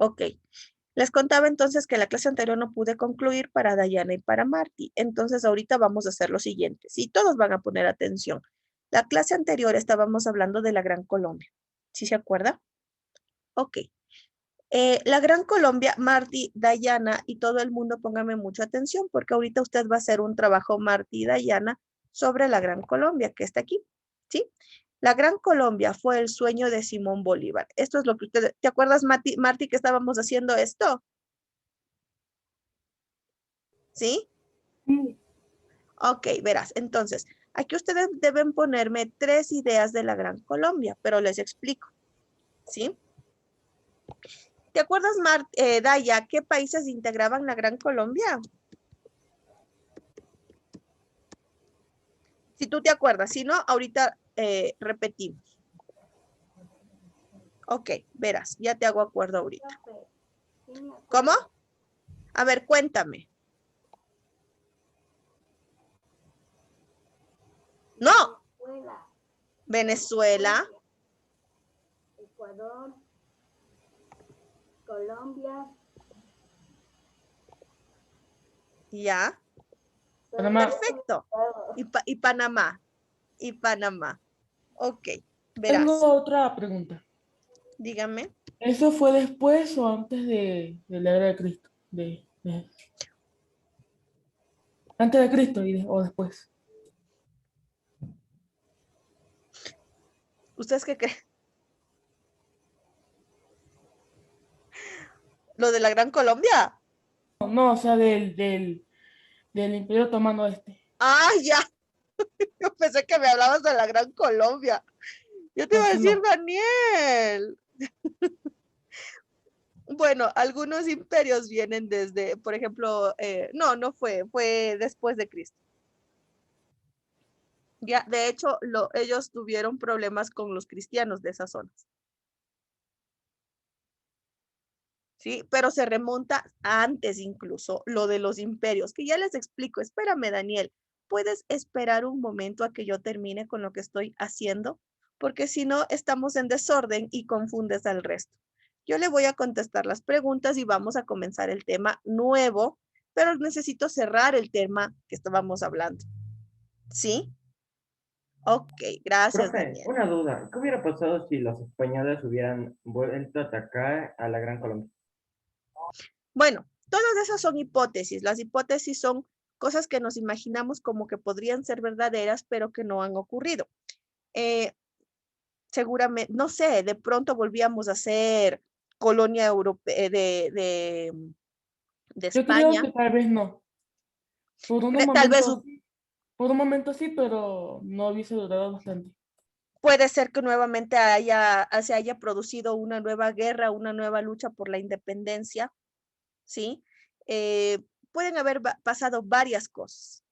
Ok. Les contaba entonces que la clase anterior no pude concluir para Dayana y para Marty. Entonces ahorita vamos a hacer lo siguiente. Sí, todos van a poner atención. La clase anterior estábamos hablando de la Gran Colombia. ¿Sí se acuerda? Ok. La Gran Colombia, Marty, Dayana y todo el mundo póngame mucha atención porque ahorita usted va a hacer un trabajo, Marty y Dayana, sobre la Gran Colombia que está aquí. ¿Sí? La Gran Colombia fue el sueño de Simón Bolívar. Esto es lo que usted, ¿te acuerdas, Marty, que estábamos haciendo esto? ¿Sí? Sí. Ok, verás. Entonces, aquí ustedes deben ponerme 3 ideas de la Gran Colombia, pero les explico. ¿Sí? ¿Te acuerdas, Daya, qué países integraban la Gran Colombia? Si tú te acuerdas, si no, ahorita repetimos. Ok, verás, ya te hago acuerdo ahorita. ¿Cómo? A ver, cuéntame. No. Venezuela. Ecuador, Colombia, Ya. Panamá. Perfecto. Y Panamá. Y Panamá. Ok, Tengo verás. otra pregunta. Dígame. ¿Eso fue después o antes de la era de Cristo? Antes de Cristo o después. ¿Ustedes qué creen? ¿Lo de la Gran Colombia? No, o sea, del Imperio Otomano este. Ah, ya. Yo pensé que me hablabas de la Gran Colombia. Yo te No, iba a sí, decir, no. Daniel. Bueno, algunos imperios vienen desde, por ejemplo, no fue después de Cristo. Ya, de hecho, ellos tuvieron problemas con los cristianos de esas zonas. ¿Sí? Pero se remonta antes incluso lo de los imperios, que ya les explico. Espérame, Daniel, ¿puedes esperar un momento a que yo termine con lo que estoy haciendo? Porque si no, estamos en desorden y confundes al resto. Yo le voy a contestar las preguntas y vamos a comenzar el tema nuevo, pero necesito cerrar el tema que estábamos hablando. ¿Sí? Ok, gracias, Profe, Daniel. una duda. ¿Qué hubiera pasado si los españoles hubieran vuelto a atacar a la Gran Colombia? Bueno, todas esas son hipótesis. Las hipótesis son cosas que nos imaginamos como que podrían ser verdaderas, pero que no han ocurrido. Eh, Seguramente, no sé, de pronto volvíamos a ser colonia europea de Yo creo España. que tal vez no. Por unos Tal vez momentos sí, por un momento sí, pero no hubiese durado bastante. puede ser que nuevamente se haya producido una nueva guerra, una nueva lucha por la independencia, ¿sí? Eh, Pueden haber pasado varias cosas.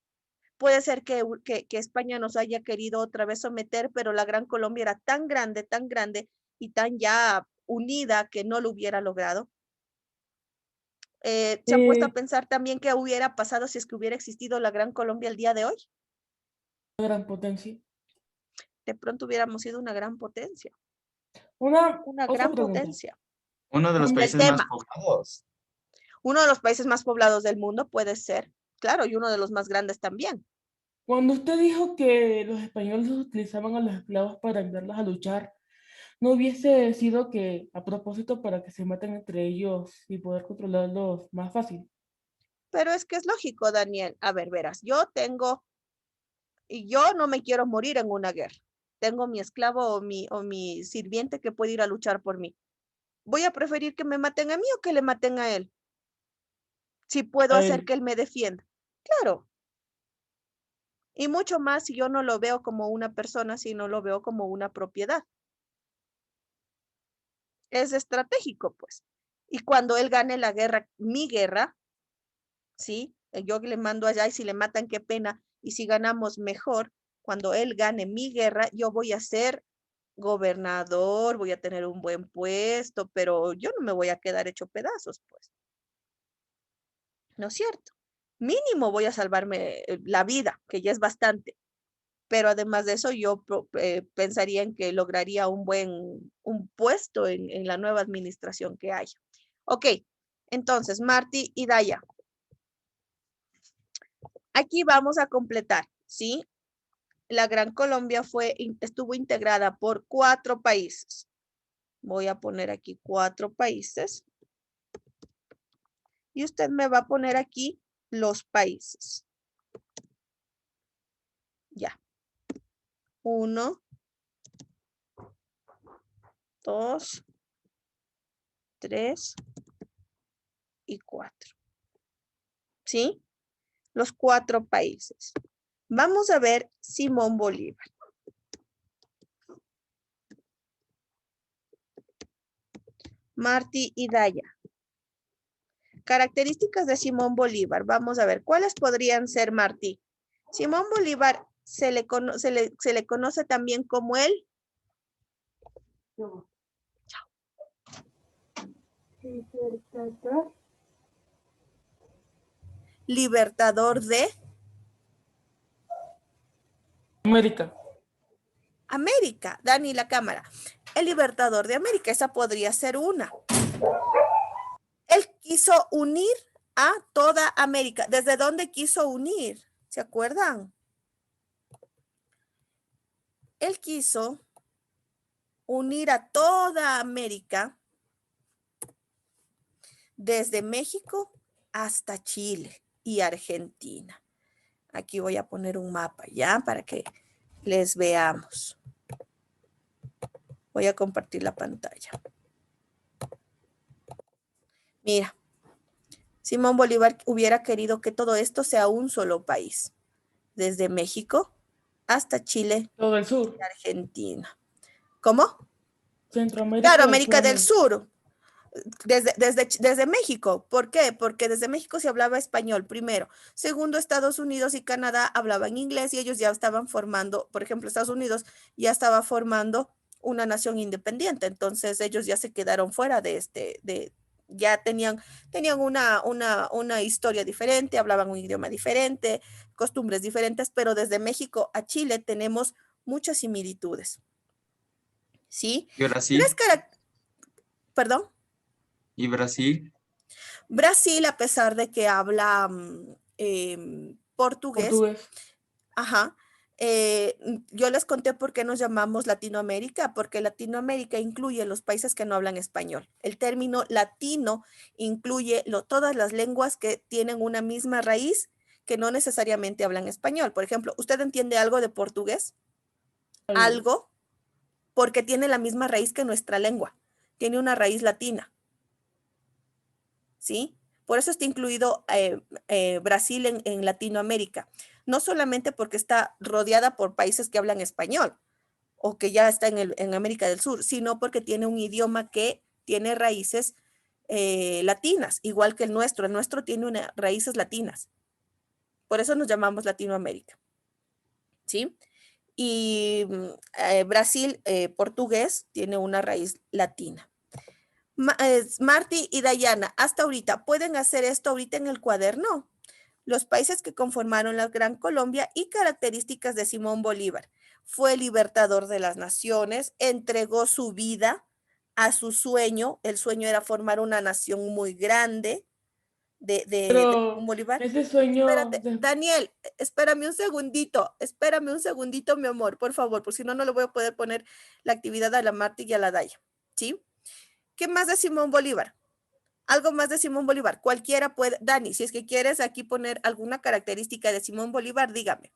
Puede ser que España nos haya querido otra vez someter, pero la Gran Colombia era tan grande y tan ya unida que no lo hubiera logrado. ¿Se han puesto a Eh, pensar también qué hubiera pasado si es que hubiera existido la Gran Colombia el día de hoy? Gran potencia. De pronto hubiéramos sido una Otra gran pregunta. potencia. Uno de los Cuando, El países más tema, poblados. uno de los países más poblados del mundo puede ser, claro, y uno de los más grandes también. cuando usted dijo que los españoles utilizaban a los esclavos para enviarlos a luchar, ¿no hubiese sido que a propósito para que se maten entre ellos y poder controlarlos más fácil? Pero es que es lógico, Daniel. A ver, verás, y yo no me quiero morir en una guerra. Tengo mi esclavo o mi sirviente que puede ir a luchar por mí. Voy a preferir que me maten a mí o que le maten a él, si puedo A hacer él. que él me defienda. Claro, y mucho más si yo no lo veo como una persona, sino lo veo como una propiedad. Es estratégico, pues. Y cuando él gane la guerra, mi guerra, ¿sí? Yo le mando allá y si le matan, qué pena. Y si ganamos mejor, cuando él gane mi guerra, yo voy a ser gobernador, voy a tener un buen puesto, pero yo no me voy a quedar hecho pedazos, pues. ¿No es cierto? Mínimo voy a salvarme la vida, que ya es bastante. Pero además de eso, yo pensaría en que lograría un puesto en la nueva administración que haya. Ok, entonces, Marty y Daya. Aquí vamos a completar, ¿sí? La Gran Colombia estuvo integrada por 4 países. Voy a poner aquí 4 países. Y usted me va a poner aquí los países. Ya. 1, 2, 3 y 4. ¿Sí? Los 4 países. Vamos a ver Simón Bolívar. Marty y Daya. Características de Simón Bolívar. Vamos a ver, ¿cuáles podrían ser, Marty? Simón Bolívar se le conoce también como el libertador de América. América. Dani, la cámara. El libertador de América, esa podría ser una. Él quiso unir a toda América. ¿Desde dónde quiso unir? ¿Se acuerdan? Él quiso unir a toda América desde México hasta Chile y Argentina. Aquí voy a poner un mapa ya para que les veamos. Voy a compartir la pantalla. Mira, Simón Bolívar hubiera querido que todo esto sea un solo país, desde México hasta Chile Todo el sur. y Argentina. ¿Cómo? Centroamérica Claro, y América del Sudamérica. Sur. Desde México. ¿Por qué? Porque desde México se hablaba español, primero. Segundo, Estados Unidos y Canadá hablaban inglés y ellos ya estaban formando, por ejemplo, Estados Unidos ya estaba formando una nación independiente. Entonces ellos ya se quedaron fuera ya tenían una historia diferente, hablaban un idioma diferente, costumbres diferentes, pero desde México a Chile tenemos muchas similitudes. ¿Sí? ¿Y Brasil? Perdón. ¿Y Brasil? Brasil, a pesar de que habla portugués, Portugués. ajá, yo les conté por qué nos llamamos Latinoamérica, porque Latinoamérica incluye los países que no hablan español. El término latino incluye todas las lenguas que tienen una misma raíz que no necesariamente hablan español. Por ejemplo, ¿usted entiende algo de portugués? Algo, porque tiene la misma raíz que nuestra lengua. Tiene una raíz latina. ¿Sí? Por eso está incluido Brasil en Latinoamérica. No solamente porque está rodeada por países que hablan español o que ya está en América del Sur, sino porque tiene un idioma que tiene raíces latinas, igual que el nuestro. El nuestro tiene raíces latinas. Por eso nos llamamos Latinoamérica. ¿Sí? Y Brasil, portugués, tiene una raíz latina. Marty y Dayana, hasta ahorita, ¿pueden hacer esto ahorita en el cuaderno? Los países que conformaron la Gran Colombia y características de Simón Bolívar. Fue libertador de las naciones, entregó su vida a su sueño. El sueño era formar una nación muy grande de Simón Pero Bolívar. ese sueño Espérate, Daniel, espérame un segundito, mi amor, por favor, porque si no, no le voy a poder poner la actividad a la Marty y a la Daya, ¿sí? ¿Qué más de Simón Bolívar? Algo más de Simón Bolívar. Cualquiera puede, Dani, si es que quieres aquí poner alguna característica de Simón Bolívar, dígame.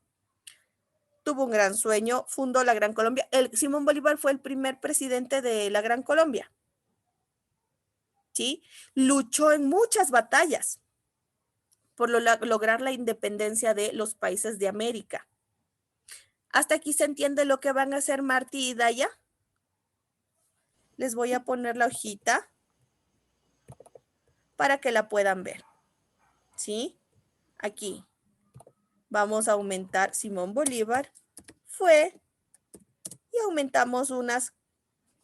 Tuvo un gran sueño, fundó la Gran Colombia. Simón Bolívar fue el primer presidente de la Gran Colombia. ¿Sí? Luchó en muchas batallas por lograr la independencia de los países de América. ¿Hasta aquí se entiende lo que van a hacer Marty y Daya? Les voy a poner la hojita para que la puedan ver. ¿Sí? Aquí. Vamos a aumentar Simón Bolívar fue y aumentamos unas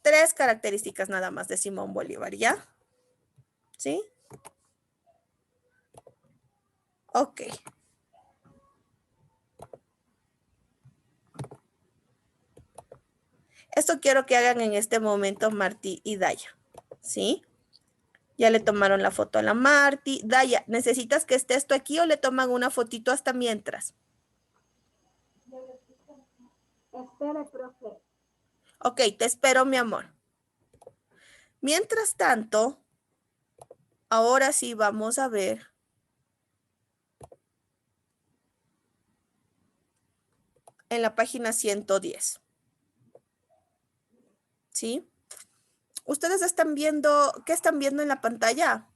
3 características nada más de Simón Bolívar, ¿ya? ¿Sí? Ok. Esto quiero que hagan en este momento Martí y Daya, ¿sí? Ya le tomaron la foto a la Marti. Daya, ¿necesitas que esté esto aquí o le toman una fotito hasta mientras? Espere, profe. Ok, te espero, mi amor. Mientras tanto, ahora sí vamos a ver en la página 110. ¿Sí? ¿Ustedes están viendo, qué están viendo en la pantalla?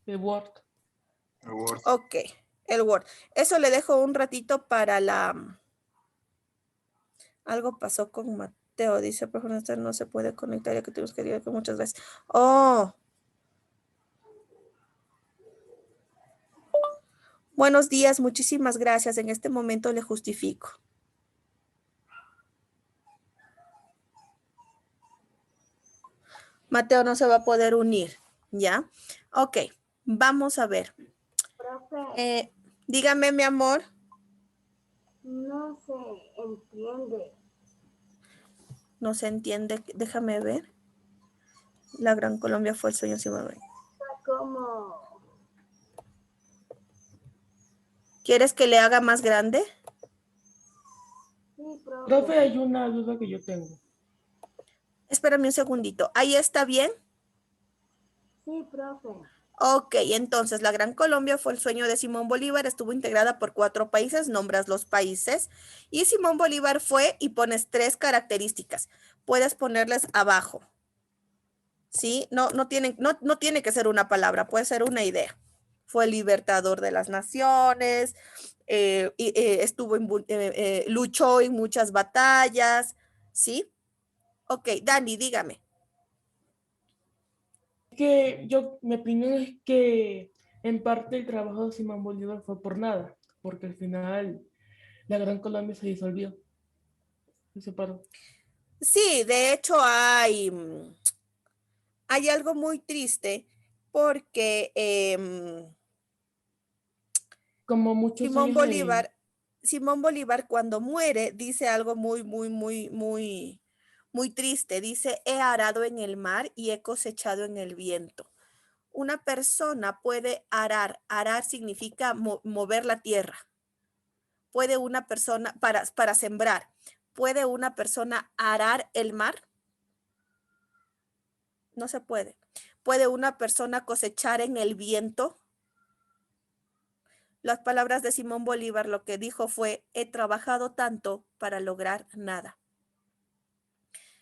El Word. El Word. Ok, el Word. Eso le dejo un ratito para la... Algo pasó con Mateo, dice, profesor, usted no se puede conectar ya que tenemos que ir muchas veces. Oh. Buenos días, muchísimas gracias. En este momento le justifico. Mateo no se va a poder unir, ¿ya? Ok, vamos a ver. Profe, Dígame, mi amor. no se entiende. No se entiende, déjame ver. La Gran Colombia fue el sueño Zimbabue. ¿Cómo? ¿Quieres que le haga más grande? Sí, profe. Profe, hay una duda que yo tengo. Espérame un segundito. ¿Ahí está bien? Sí, profe. Ok, entonces la Gran Colombia fue el sueño de Simón Bolívar, estuvo integrada por 4 países, nombras los países, y Simón Bolívar fue y pones 3 características. Puedes ponerles abajo, ¿sí? No tiene que ser una palabra, puede ser una idea. Fue el libertador de las naciones, luchó en muchas batallas, ¿sí? Ok, Dani, dígame. Mi opinión es que en parte el trabajo de Simón Bolívar fue por nada, porque al final la Gran Colombia se disolvió, se separó. Sí, de hecho hay algo muy triste porque Como muchos Simón años de... Simón Bolívar cuando muere dice algo muy triste. Dice, he arado en el mar y he cosechado en el viento. Una persona puede arar. Arar significa mover la tierra. Puede una persona, para sembrar, ¿puede una persona arar el mar? No se puede. ¿Puede una persona cosechar en el viento? Las palabras de Simón Bolívar lo que dijo fue, he trabajado tanto para lograr nada.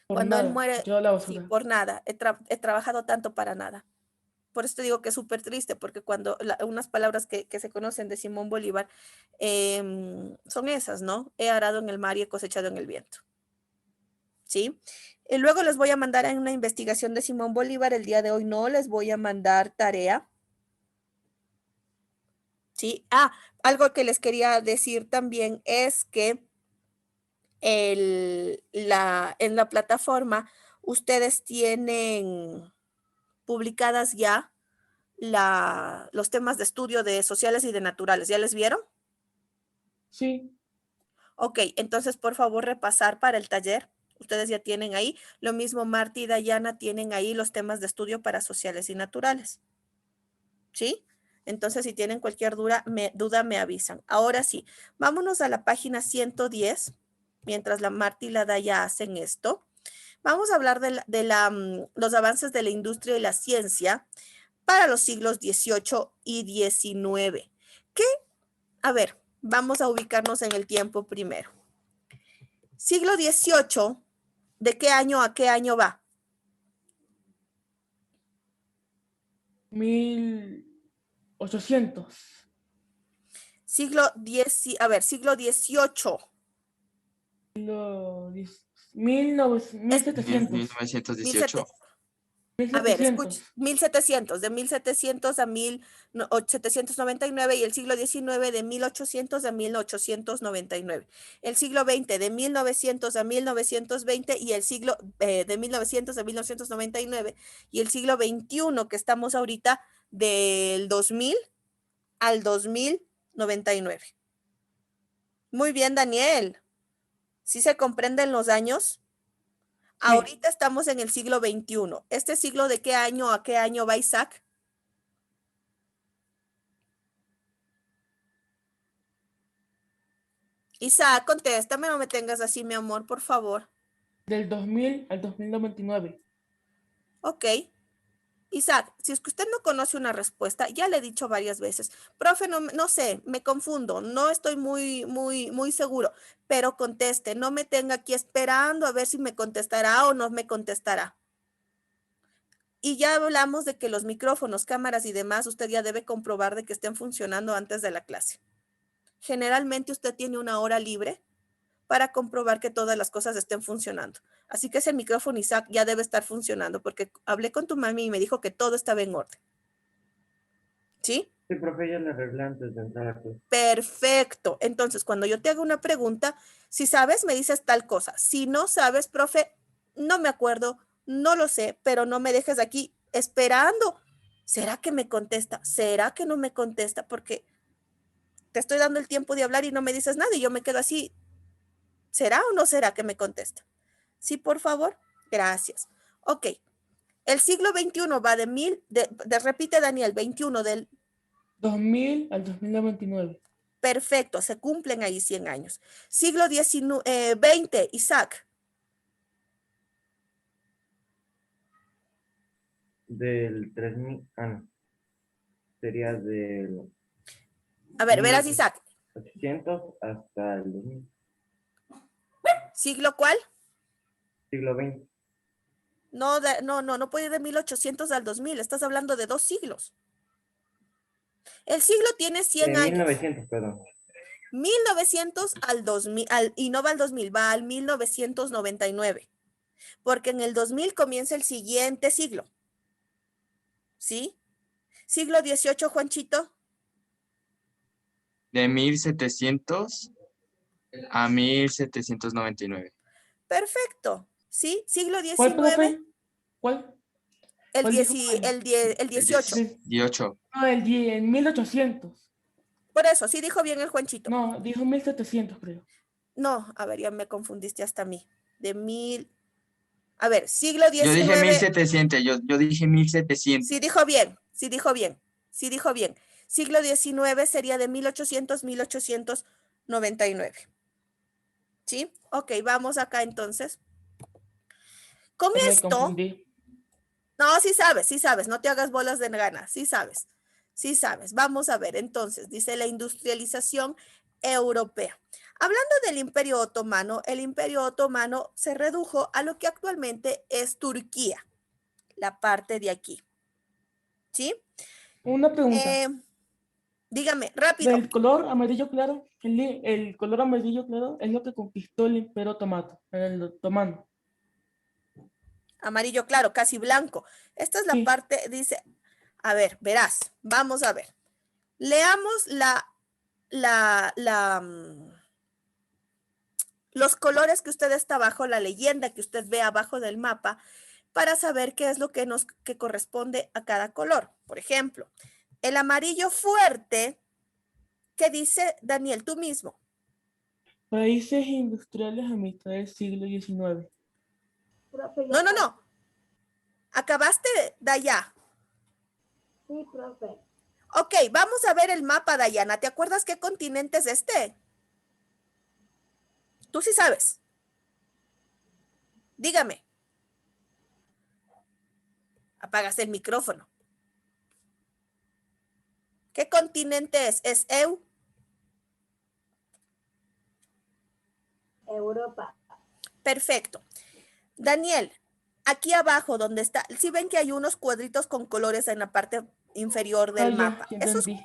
Por Cuando él nada, muere, yo la sí, basura. por nada, he trabajado tanto para nada. Por eso te digo que es súper triste, porque cuando unas palabras que se conocen de Simón Bolívar son esas, ¿no? He arado en el mar y he cosechado en el viento. ¿Sí? Y luego les voy a mandar en una investigación de Simón Bolívar. El día de hoy no les voy a mandar tarea. ¿Sí? Ah, algo que les quería decir también es que en la plataforma ustedes tienen publicadas ya los temas de estudio de sociales y de naturales. ¿Ya les vieron? Sí, Ok, entonces por favor repasar para el taller. Ustedes ya tienen ahí. Lo mismo Marta y Dayana tienen ahí los temas de estudio para sociales y naturales. ¿Sí? Entonces si tienen cualquier duda me avisan. Ahora sí, vámonos a la página 110. Mientras la Marta y la Daya hacen esto. Vamos a hablar de los avances de la industria y la ciencia para los siglos XVIII y XIX. ¿Qué? A ver, vamos a ubicarnos en el tiempo primero. Siglo XVIII, ¿de qué año a qué año va? 1800. Siglo XVIII. 1700. 1918. A ver, 1700. escuche, 1700, de 1700 a 1799 y el siglo XIX de 1800 a 1899. El siglo XX de 1900 a 1920 y el siglo de 1900 a 1999 y el siglo XXI que estamos ahorita del 2000 al 2099. Muy bien, Daniel. ¿Sí se comprenden los años? Sí, Ahorita estamos en el siglo XXI. ¿Este siglo de qué año a qué año va, Isaac? Isaac, contéstame, no me tengas así, mi amor, por favor. Del 2000 al 2099. Ok. Isaac, si es que usted no conoce una respuesta, ya le he dicho varias veces, profe, no sé, me confundo, no estoy muy seguro, pero conteste, no me tenga aquí esperando a ver si me contestará o no me contestará. Y ya hablamos de que los micrófonos, cámaras y demás, usted ya debe comprobar de que estén funcionando antes de la clase. Generalmente usted tiene una hora libre para comprobar que todas las cosas estén funcionando. Así que ese micrófono, Isaac, ya debe estar funcionando porque hablé con tu mami y me dijo que todo estaba en orden. ¿Sí? Sí, profe, ya le arreglé antes de entrar a clase. Perfecto. Entonces, cuando yo te hago una pregunta, si sabes, me dices tal cosa. Si no sabes, profe, no me acuerdo, no lo sé, pero no me dejes aquí esperando. ¿Será que me contesta? ¿Será que no me contesta? Porque te estoy dando el tiempo de hablar y no me dices nada y yo me quedo así. ¿Será o no será que me contesta? Sí, por favor. Gracias. Ok. El siglo XXI va repite Daniel, 21 del... 2000 al 2099. Perfecto, se cumplen ahí 100 años. Siglo XX, Isaac. Del 3000, no. Sería del A ver, verás, Isaac. 1800 hasta el 2000. ¿Siglo cuál? Siglo XX. No puede ir de 1800 al 2000. Estás hablando de 2 siglos. El siglo tiene 100 años. 1900, perdón. 1900 al 2000, y no va al 2000, va al 1999. Porque en el 2000 comienza el siguiente siglo. ¿Sí? Siglo XVIII, Juanchito. De 1700 a 1799. Perfecto. ¿Sí? Siglo ¿Cuál, XIX, profe? ¿Cuál? el ¿Cuál dijo? 18. 18. No, en 1800. Por eso, sí dijo bien el Juanchito. No, dijo 1700, creo. No, a ver, ya me confundiste hasta a mí. A ver, siglo Yo dije XIX. 1700, yo dije 1700. Sí dijo bien, sí dijo bien, sí dijo bien. Siglo XIX sería de 1800, 1899. ¿Sí? Ok, vamos acá entonces. Con Me esto, confundí. no, sí sabes, no te hagas bolas de gana, sí sabes. Vamos a ver, entonces, dice la industrialización europea. Hablando del Imperio Otomano, el Imperio Otomano se redujo a lo que actualmente es Turquía, la parte de aquí. ¿Sí? Una pregunta. Dígame, rápido. Del color amarillo claro, el color amarillo claro es lo que conquistó el Imperio Otomano. Amarillo claro, casi blanco. Esta es la Sí. parte, dice, a ver, verás, vamos a ver. Leamos los colores que usted está abajo, la leyenda que usted ve abajo del mapa, para saber qué es lo que corresponde a cada color. Por ejemplo, el amarillo fuerte, ¿qué dice Daniel tú mismo? Países industriales a mitad del siglo XIX. Profe, ya No. Acabaste de allá. Sí, profe. Ok, vamos a ver el mapa, Dayana. ¿Te acuerdas qué continente es este? Tú sí sabes. Dígame. Apagas el micrófono. ¿Qué continente es? ¿Es Europa. Perfecto. Daniel, aquí abajo donde está, si ven que hay unos cuadritos con colores en la parte inferior del mapa. Ya entendí.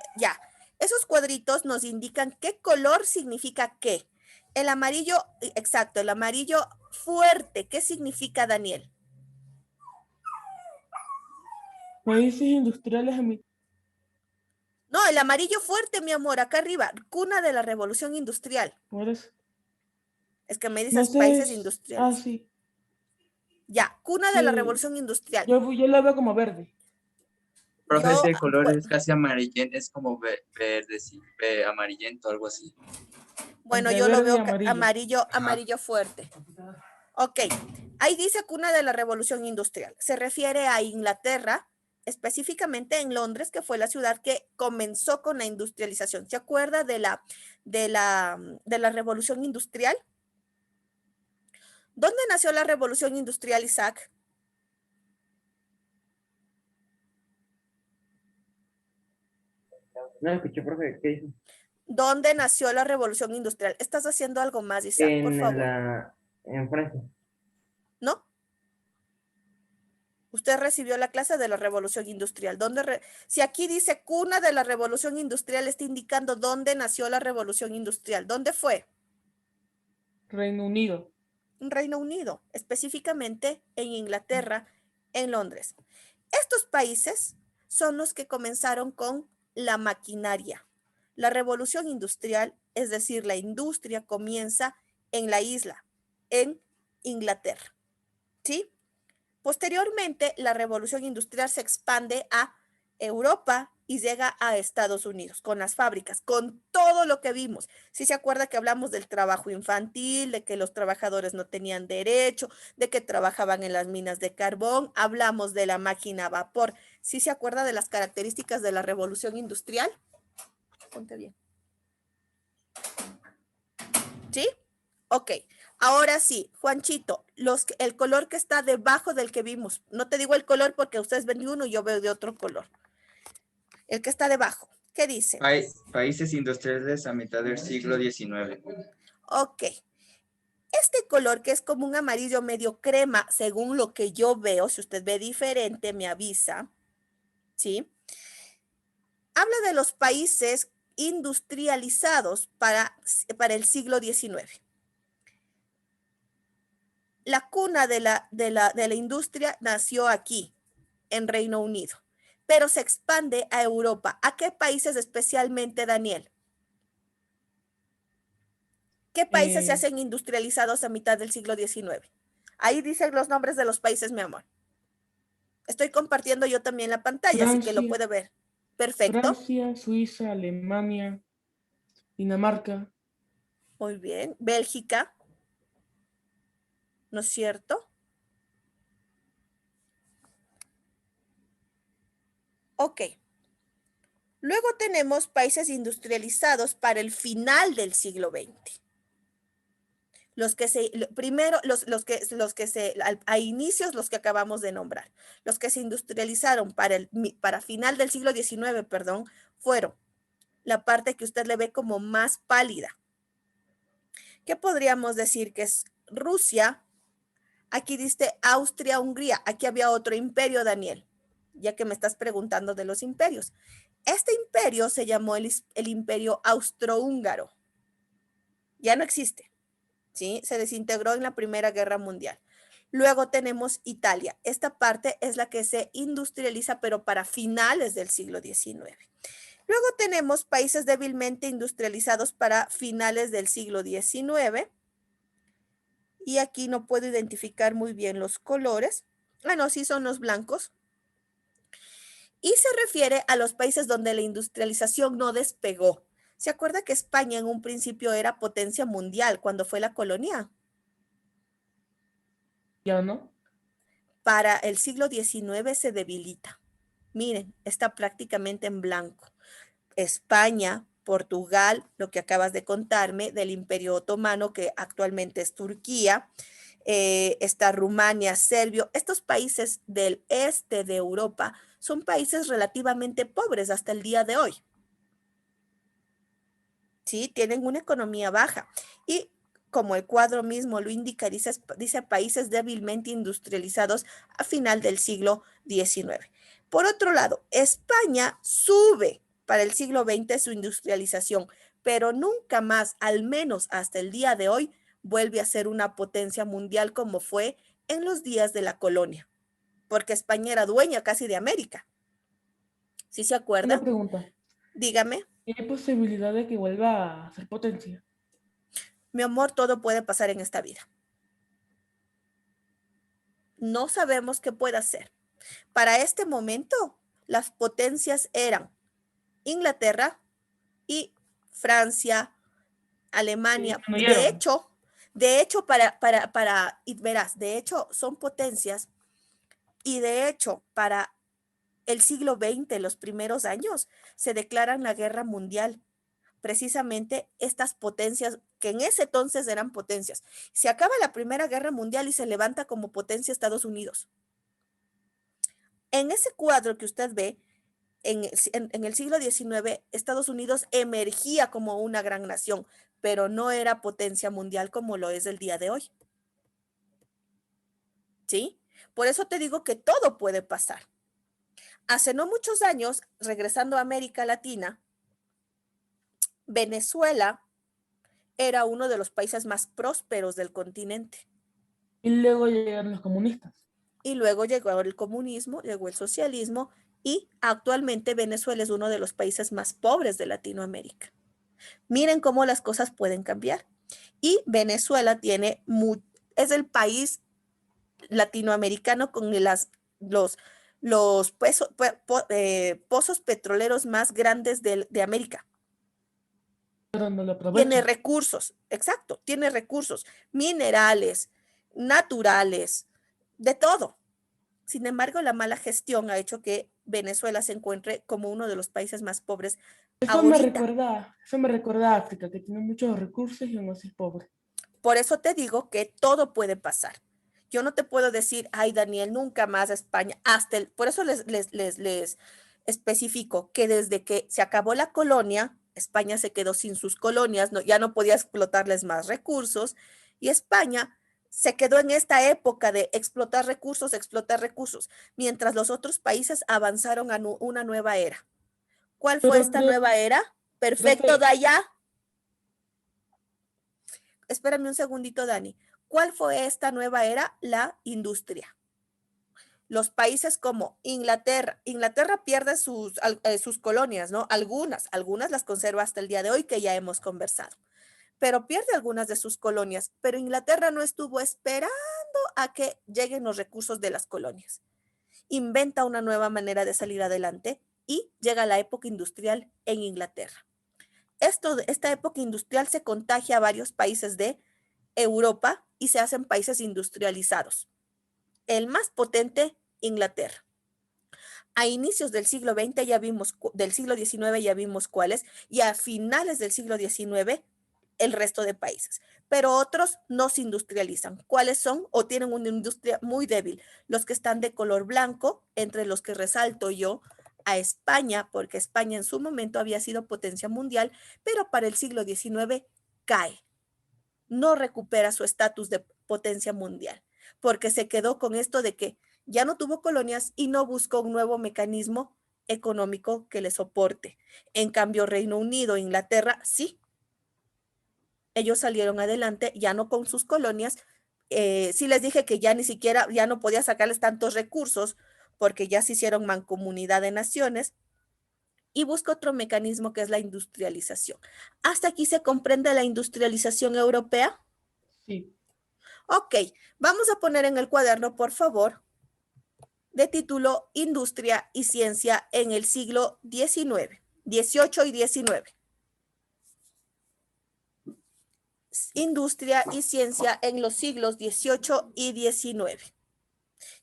Esos cuadritos nos indican qué color significa qué. El amarillo, exacto, el amarillo fuerte, ¿qué significa, Daniel? Países industriales a mitad. No, el amarillo fuerte, mi amor, acá arriba, cuna de la revolución industrial. Por eso. Es que me dices No sé. países industriales. Sí. Ya, cuna de la revolución industrial. Yo la veo como verde. Profe, ese color es casi amarillento, es como verde, sí, amarillento, algo así. Bueno, Entre yo lo verde y veo amarillo. amarillo fuerte. Ok, ahí dice cuna de la revolución industrial. Se refiere a Inglaterra, específicamente en Londres, que fue la ciudad que comenzó con la industrialización. ¿Se acuerda de la revolución industrial? ¿Dónde nació la revolución industrial, Isaac? No escuché, profe, ¿qué dijo? ¿Dónde nació la revolución industrial? Estás haciendo algo más, Isaac, por favor. En Francia. ¿No? Usted recibió la clase de la revolución industrial. Si aquí dice cuna de la revolución industrial, está indicando dónde nació la revolución industrial. ¿Dónde fue? Reino Unido. En Reino Unido, específicamente en Inglaterra, en Londres. Estos países son los que comenzaron con la maquinaria. La revolución industrial, es decir, la industria comienza en la isla, en Inglaterra. ¿Sí? Posteriormente, la revolución industrial se expande a Europa y llega a Estados Unidos con las fábricas, con todo lo que vimos. Si se acuerda que hablamos del trabajo infantil, de que los trabajadores no tenían derecho, de que trabajaban en las minas de carbón, hablamos de la máquina a vapor. ¿Sí se acuerda de las características de la revolución industrial? Ponte bien. ¿Sí? Ok. Ahora sí, Juanchito, el color que está debajo del que vimos. No te digo el color porque ustedes ven de uno y yo veo de otro color. El que está debajo. ¿Qué dice? Países industriales a mitad del siglo XIX. Ok. Este color que es como un amarillo medio crema, según lo que yo veo, si usted ve diferente, me avisa. ¿Sí? Habla de los países industrializados para el siglo XIX. La cuna de la industria nació aquí, en Reino Unido, pero se expande a Europa. ¿A qué países especialmente, Daniel? ¿Qué países se hacen industrializados a mitad del siglo XIX? Ahí dicen los nombres de los países, mi amor. Estoy compartiendo yo también la pantalla, Francia, así que lo puede ver. Perfecto. Francia, Suiza, Alemania, Dinamarca. Muy bien. Bélgica. ¿No es cierto? Ok. Luego tenemos países industrializados para el final del siglo XX. A inicios, los que acabamos de nombrar. Los que se industrializaron para final del siglo XIX, perdón, fueron la parte que usted le ve como más pálida. ¿Qué podríamos decir? Que es Rusia. Aquí dice Austria-Hungría. Aquí había otro imperio, Daniel, ya que me estás preguntando de los imperios. Este imperio se llamó el imperio austrohúngaro. Ya no existe, ¿sí? Se desintegró en la Primera Guerra Mundial. Luego tenemos Italia. Esta parte es la que se industrializa, pero para finales del siglo XIX. Luego tenemos países débilmente industrializados para finales del siglo XIX. Y aquí no puedo identificar muy bien los colores. Ah, no, sí son los blancos. Y se refiere a los países donde la industrialización no despegó. ¿Se acuerda que España en un principio era potencia mundial cuando fue la colonia? ¿Ya no? Para el siglo XIX se debilita. Miren, está prácticamente en blanco. España, Portugal, lo que acabas de contarme del Imperio Otomano, que actualmente es Turquía, está Rumania, Serbia. Estos países del este de Europa son países relativamente pobres hasta el día de hoy. ¿Sí? Tienen una economía baja. Y como el cuadro mismo lo indica, dice países débilmente industrializados a final del siglo XIX. Por otro lado, España sube para el siglo XX su industrialización, pero nunca más, al menos hasta el día de hoy, vuelve a ser una potencia mundial como fue en los días de la colonia, porque España era dueña casi de América. ¿Sí se acuerda? Una pregunta. Dígame. ¿Hay posibilidad de que vuelva a ser potencia? Mi amor, todo puede pasar en esta vida. No sabemos qué puede hacer. Para este momento, las potencias eran Inglaterra y Francia, Alemania. De hecho, y verás, de hecho, son potencias y de hecho, para el siglo XX, los primeros años, se declaran la guerra mundial. Precisamente estas potencias, que en ese entonces eran potencias. Se acaba la Primera Guerra Mundial y se levanta como potencia Estados Unidos. En ese cuadro que usted ve, en el siglo XIX, Estados Unidos emergía como una gran nación, pero no era potencia mundial como lo es el día de hoy. ¿Sí? Por eso te digo que todo puede pasar. Hace no muchos años, regresando a América Latina, Venezuela era uno de los países más prósperos del continente. Y luego llegaron los comunistas. Y luego llegó el comunismo, llegó el socialismo, y actualmente Venezuela es uno de los países más pobres de Latinoamérica. Miren cómo las cosas pueden cambiar. Y Venezuela es el país latinoamericano con los pozos petroleros más grandes de América. Pero no lo aprovechan. Tiene recursos, exacto, tiene recursos minerales, naturales, de todo. Sin embargo, la mala gestión ha hecho que Venezuela se encuentre como uno de los países más pobres Eso me ahorita. recuerda a África, que tiene muchos recursos y aún así es pobre. Por eso te digo que todo puede pasar. Yo no te puedo decir, ay, Daniel, nunca más a España. Por eso les especifico que desde que se acabó la colonia, España se quedó sin sus colonias, ya no podía explotarles más recursos, y España se quedó en esta época de explotar recursos, mientras los otros países avanzaron a una nueva era. ¿Cuál fue esta nueva era? Perfecto, Daya. Espérame un segundito, Dani. ¿Cuál fue esta nueva era? La industria. Los países como Inglaterra pierde sus colonias, ¿no? Algunas las conserva hasta el día de hoy, que ya hemos conversado, pero pierde algunas de sus colonias, pero Inglaterra no estuvo esperando a que lleguen los recursos de las colonias. Inventa una nueva manera de salir adelante y llega la época industrial en Inglaterra. Esta época industrial se contagia a varios países de Europa y se hacen países industrializados. El más potente, Inglaterra. A inicios del siglo XX del siglo XIX ya vimos cuáles, y a finales del siglo XIX el resto de países. Pero otros no se industrializan. ¿Cuáles son? O tienen una industria muy débil. Los que están de color blanco, entre los que resalto yo a España, porque España en su momento había sido potencia mundial, pero para el siglo XIX cae. No recupera su estatus de potencia mundial, porque se quedó con esto de que ya no tuvo colonias y no buscó un nuevo mecanismo económico que le soporte. En cambio, Reino Unido, Inglaterra, sí. Ellos salieron adelante, ya no con sus colonias. Sí les dije que ya no podía sacarles tantos recursos porque ya se hicieron mancomunidad de naciones, y busca otro mecanismo que es la industrialización. ¿Hasta aquí se comprende la industrialización europea? Sí. Ok, vamos a poner en el cuaderno, por favor, de título Industria y Ciencia en el siglo XIX, XVIII y XIX. Industria y Ciencia en los siglos XVIII y XIX.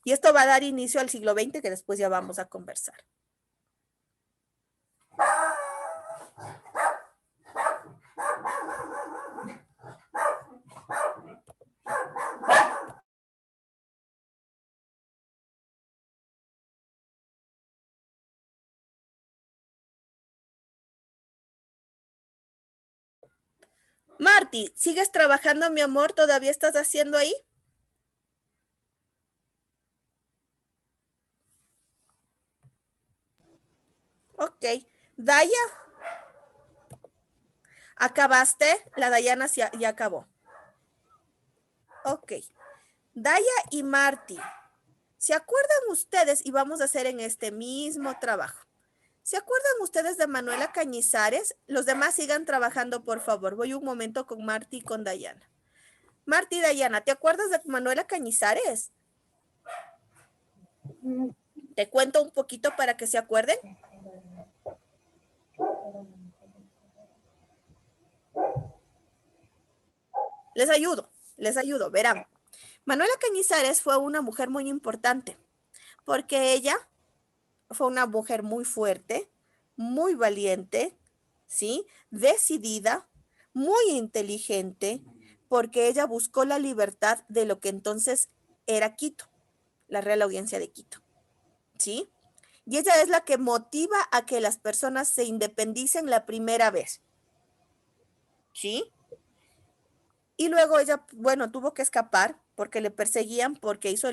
Y esto va a dar inicio al siglo XX, que después ya vamos a conversar. Marty, ¿sigues trabajando, mi amor? ¿Todavía estás haciendo ahí? Ok. Daya, ¿acabaste? La Dayana ya acabó. Ok. Daya y Marty, ¿se acuerdan ustedes? Y vamos a hacer en este mismo trabajo. ¿Se acuerdan ustedes de Manuela Cañizares? Los demás sigan trabajando, por favor. Voy un momento con Marty y con Dayana. Marty y Dayana, ¿te acuerdas de Manuela Cañizares? Te cuento un poquito para que se acuerden. Les ayudo, verán. Manuela Cañizares fue una mujer muy importante porque ella fue una mujer muy fuerte, muy valiente, ¿sí? Decidida, muy inteligente, porque ella buscó la libertad de lo que entonces era Quito, la Real Audiencia de Quito, ¿sí? Y ella es la que motiva a que las personas se independicen la primera vez, ¿sí? Y luego ella, bueno, tuvo que escapar porque le perseguían porque hizo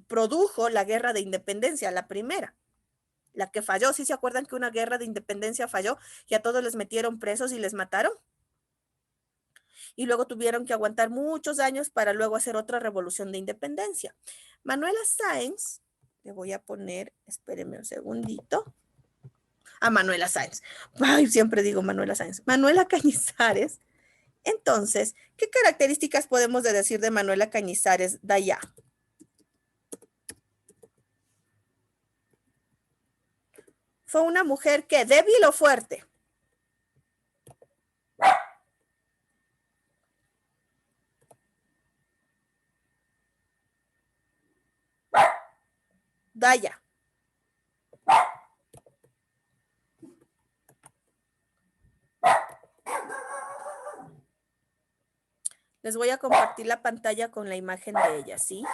produjo la guerra de independencia, la primera, la que falló. ¿Sí se acuerdan que una guerra de independencia falló y a todos les metieron presos y les mataron? Y luego tuvieron que aguantar muchos años para luego hacer otra revolución de independencia. Manuela Sáenz, le voy a poner, espérenme un segundito. Manuela Sáenz. Ay, siempre digo Manuela Sáenz. Manuela Cañizares. Entonces, ¿qué características podemos decir de Manuela Cañizares Dayá? Fue una mujer que débil o fuerte. Daya. Les voy a compartir la pantalla con la imagen de ella, ¿sí?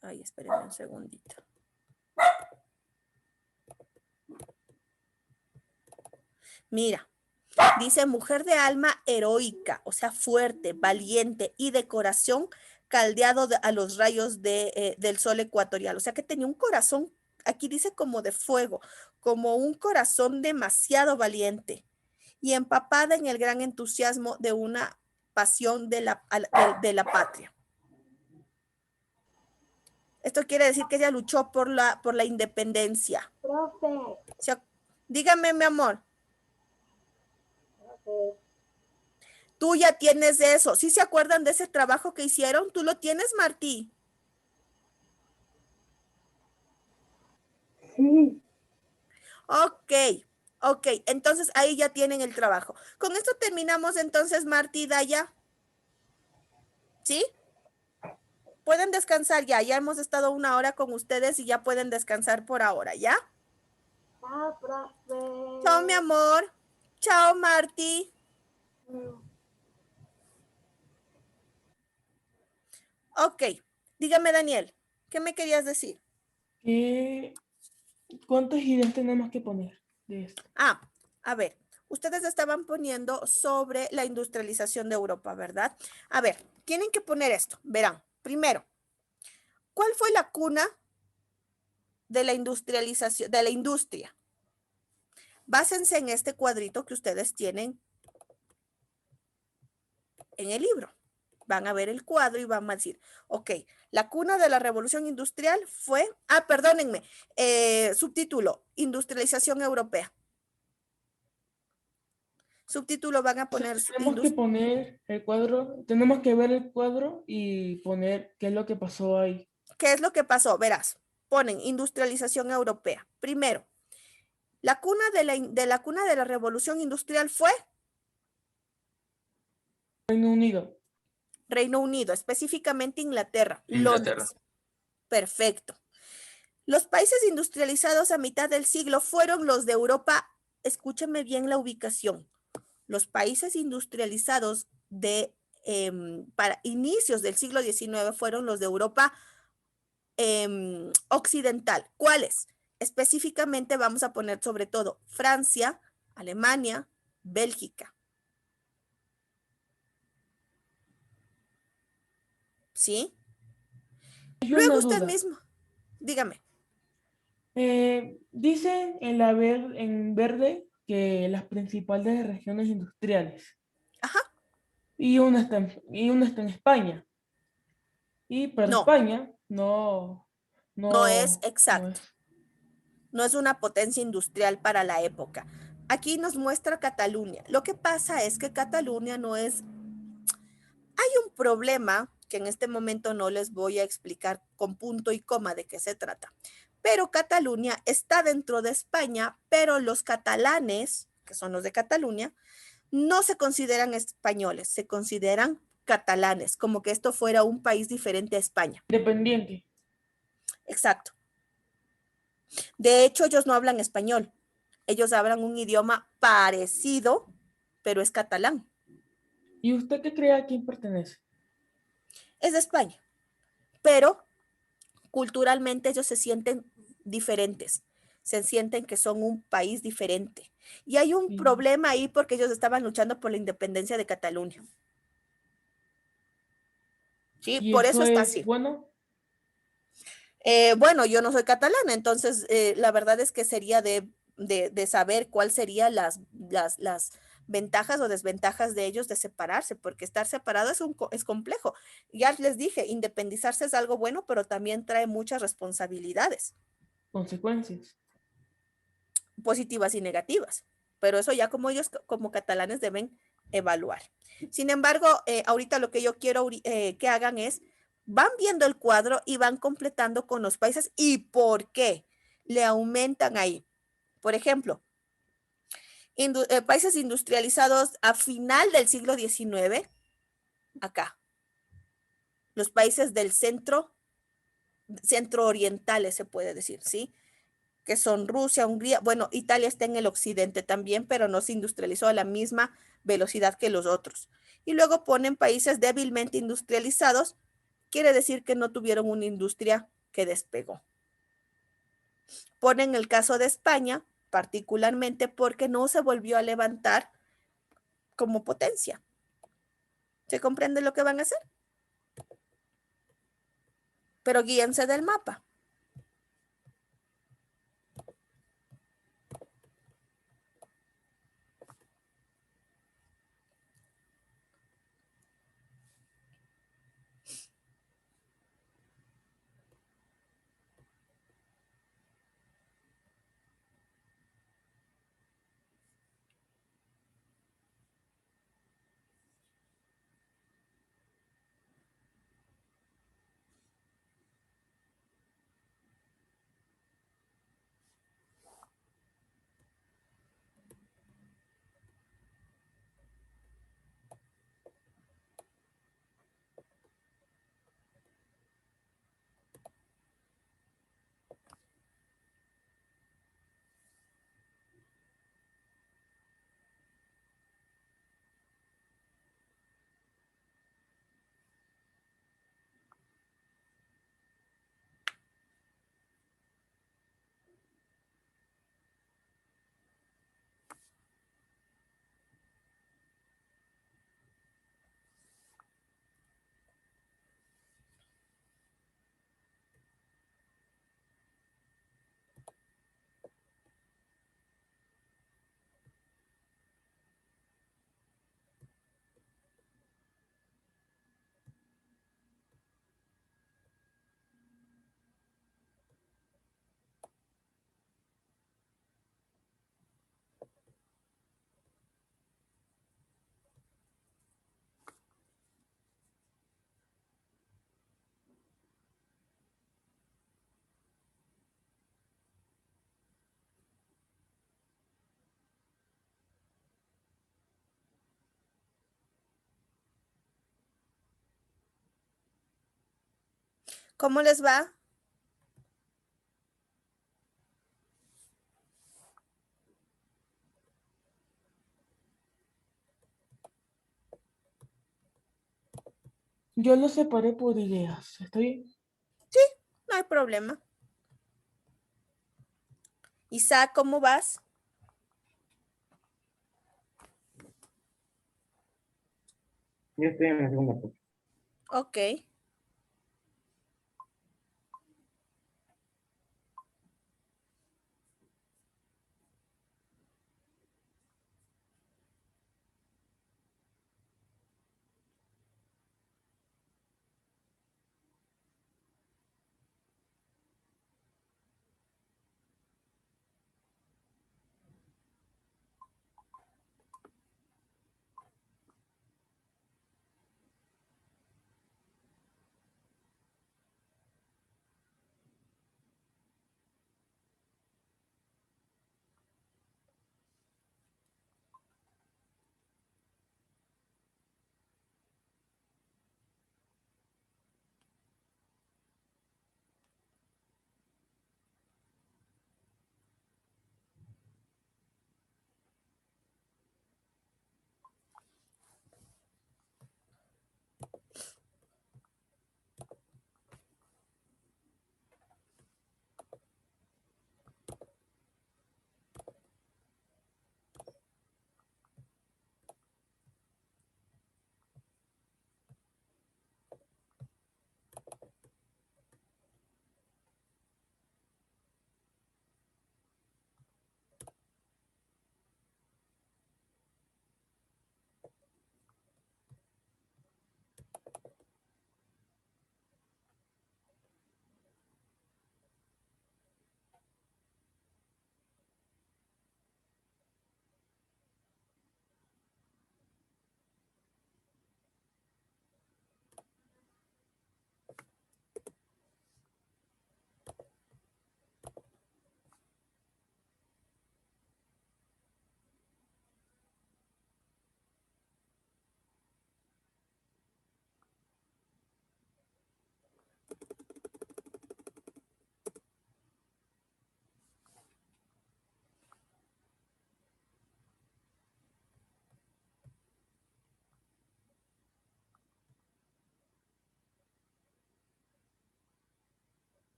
Ay, espérenme un segundito. Mira, dice mujer de alma heroica, o sea, fuerte, valiente y de corazón caldeado a los rayos del sol ecuatorial. O sea, que tenía un corazón, aquí dice como de fuego, como un corazón demasiado valiente y empapada en el gran entusiasmo de una pasión de la patria. Esto quiere decir que ella luchó por la independencia. Profe. O sea, dígame, mi amor. Profe. Tú ya tienes eso. ¿Sí se acuerdan de ese trabajo que hicieron? ¿Tú lo tienes, Martí? Sí. Ok. Entonces ahí ya tienen el trabajo. Con esto terminamos entonces, Martí y Daya. ¿Sí? Pueden descansar ya. Ya hemos estado 1 hora con ustedes y ya pueden descansar por ahora, ¿ya? Chao, profe. Chao, mi amor. Chao, Martí. Ok. Dígame, Daniel, ¿qué me querías decir? ¿Cuántas ideas tenemos que poner de esto? A ver, ustedes estaban poniendo sobre la industrialización de Europa, ¿verdad? A ver, tienen que poner esto. Verán, primero, ¿cuál fue la cuna de la industrialización, de la industria? Básense en este cuadrito que ustedes tienen en el libro. Van a ver el cuadro y van a decir, ok, la cuna de la revolución industrial fue, perdónenme, subtítulo, industrialización europea. Subtítulo van a poner... Tenemos que poner el cuadro, tenemos que ver el cuadro y poner qué es lo que pasó ahí. ¿Qué es lo que pasó? Verás, ponen industrialización europea. Primero, la cuna de la revolución industrial fue Reino Unido. Reino Unido, específicamente Inglaterra, Inglaterra. Londres. Perfecto. Los países industrializados a mitad del siglo fueron los de Europa. Escúchame bien la ubicación. Los países industrializados para inicios del siglo XIX fueron los de Europa occidental. ¿Cuáles? Específicamente vamos a poner sobre todo Francia, Alemania, Bélgica. ¿Sí? Luego usted mismo, dígame. Dice en verde que las principales regiones industriales. Ajá. Y una está en España. Pero No. España no es exacto. No es una potencia industrial para la época. Aquí nos muestra Cataluña. Lo que pasa es que Cataluña no es... Hay un problema que en este momento no les voy a explicar con punto y coma de qué se trata. Pero Cataluña está dentro de España, pero los catalanes, que son los de Cataluña, no se consideran españoles, se consideran catalanes, como que esto fuera un país diferente a España. Independiente. Exacto. De hecho, ellos no hablan español. Ellos hablan un idioma parecido, pero es catalán. ¿Y usted qué cree a quién pertenece? Es de España, pero culturalmente ellos se sienten diferentes, se sienten que son un país diferente. Y hay un Sí. problema ahí porque ellos estaban luchando por la independencia de Cataluña. Sí, ¿Y por eso eso está es así. bueno? Bueno, yo no soy catalana, entonces la verdad es que sería de saber cuál serían las ventajas o desventajas de ellos de separarse, porque estar separado es complejo. Ya les dije, independizarse es algo bueno, pero también trae muchas responsabilidades, Consecuencias. positivas y negativas. Pero eso ya como ellos, como catalanes, deben evaluar. Sin embargo, ahorita lo que yo quiero que hagan es, van viendo el cuadro y van completando con los países y por qué le aumentan ahí. Por ejemplo, países industrializados a final del siglo XIX, acá. Los países del centro orientales se puede decir, ¿sí? Que son Rusia, Hungría, bueno, Italia está en el occidente también, pero no se industrializó a la misma velocidad que los otros. Y luego ponen países débilmente industrializados, quiere decir que no tuvieron una industria que despegó. Ponen el caso de España, particularmente porque no se volvió a levantar como potencia. ¿Se comprende lo que van a hacer? Pero guíense del mapa. ¿Cómo les va? Yo lo separé por ideas. ¿Está bien? Sí, no hay problema. Isaac, ¿cómo vas? Yo estoy en la segunda parte. Ok.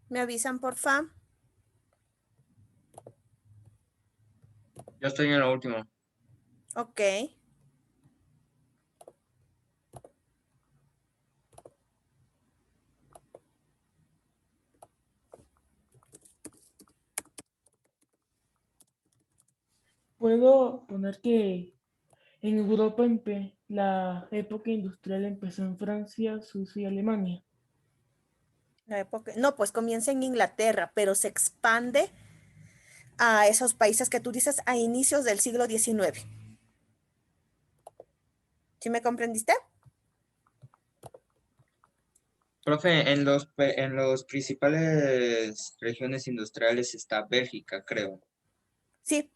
¿Me avisan, porfa? Yo estoy en lo último. Ok. Puedo poner que en Europa la época industrial empezó en Francia, Suiza y Alemania. La época, no, pues comienza en Inglaterra, pero se expande a esos países que tú dices a inicios del siglo XIX. ¿Sí me comprendiste? Profe, en los principales regiones industriales está Bélgica, creo. Sí.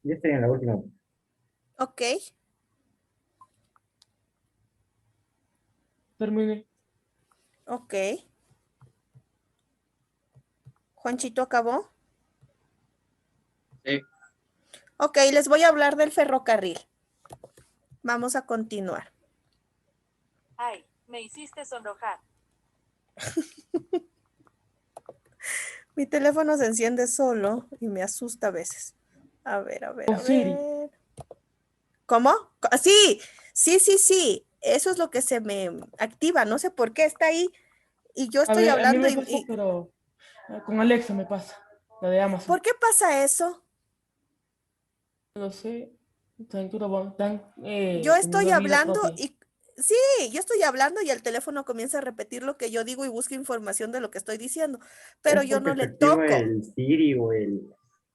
Yo estoy en la última. Ok. Terminé. Ok. Juanchito acabó. Sí. Ok, les voy a hablar del ferrocarril. Vamos a continuar. Ay, me hiciste sonrojar. Mi teléfono se enciende solo y me asusta a veces. A ver, a ver, Oh, a Siri. ver. ¿Cómo? Sí, sí, sí, sí. Eso es lo que se me activa. No sé por qué está ahí y yo A estoy ver, a mí hablando me pasa, y pero con Alexa me pasa, la de Amazon. ¿por qué pasa eso? No lo sé, están Yo con estoy una vida hablando propia. y sí, yo estoy hablando y el teléfono comienza a repetir lo que yo digo y busca información de lo que estoy diciendo, pero Es yo porque no se le activa toco. el Siri o el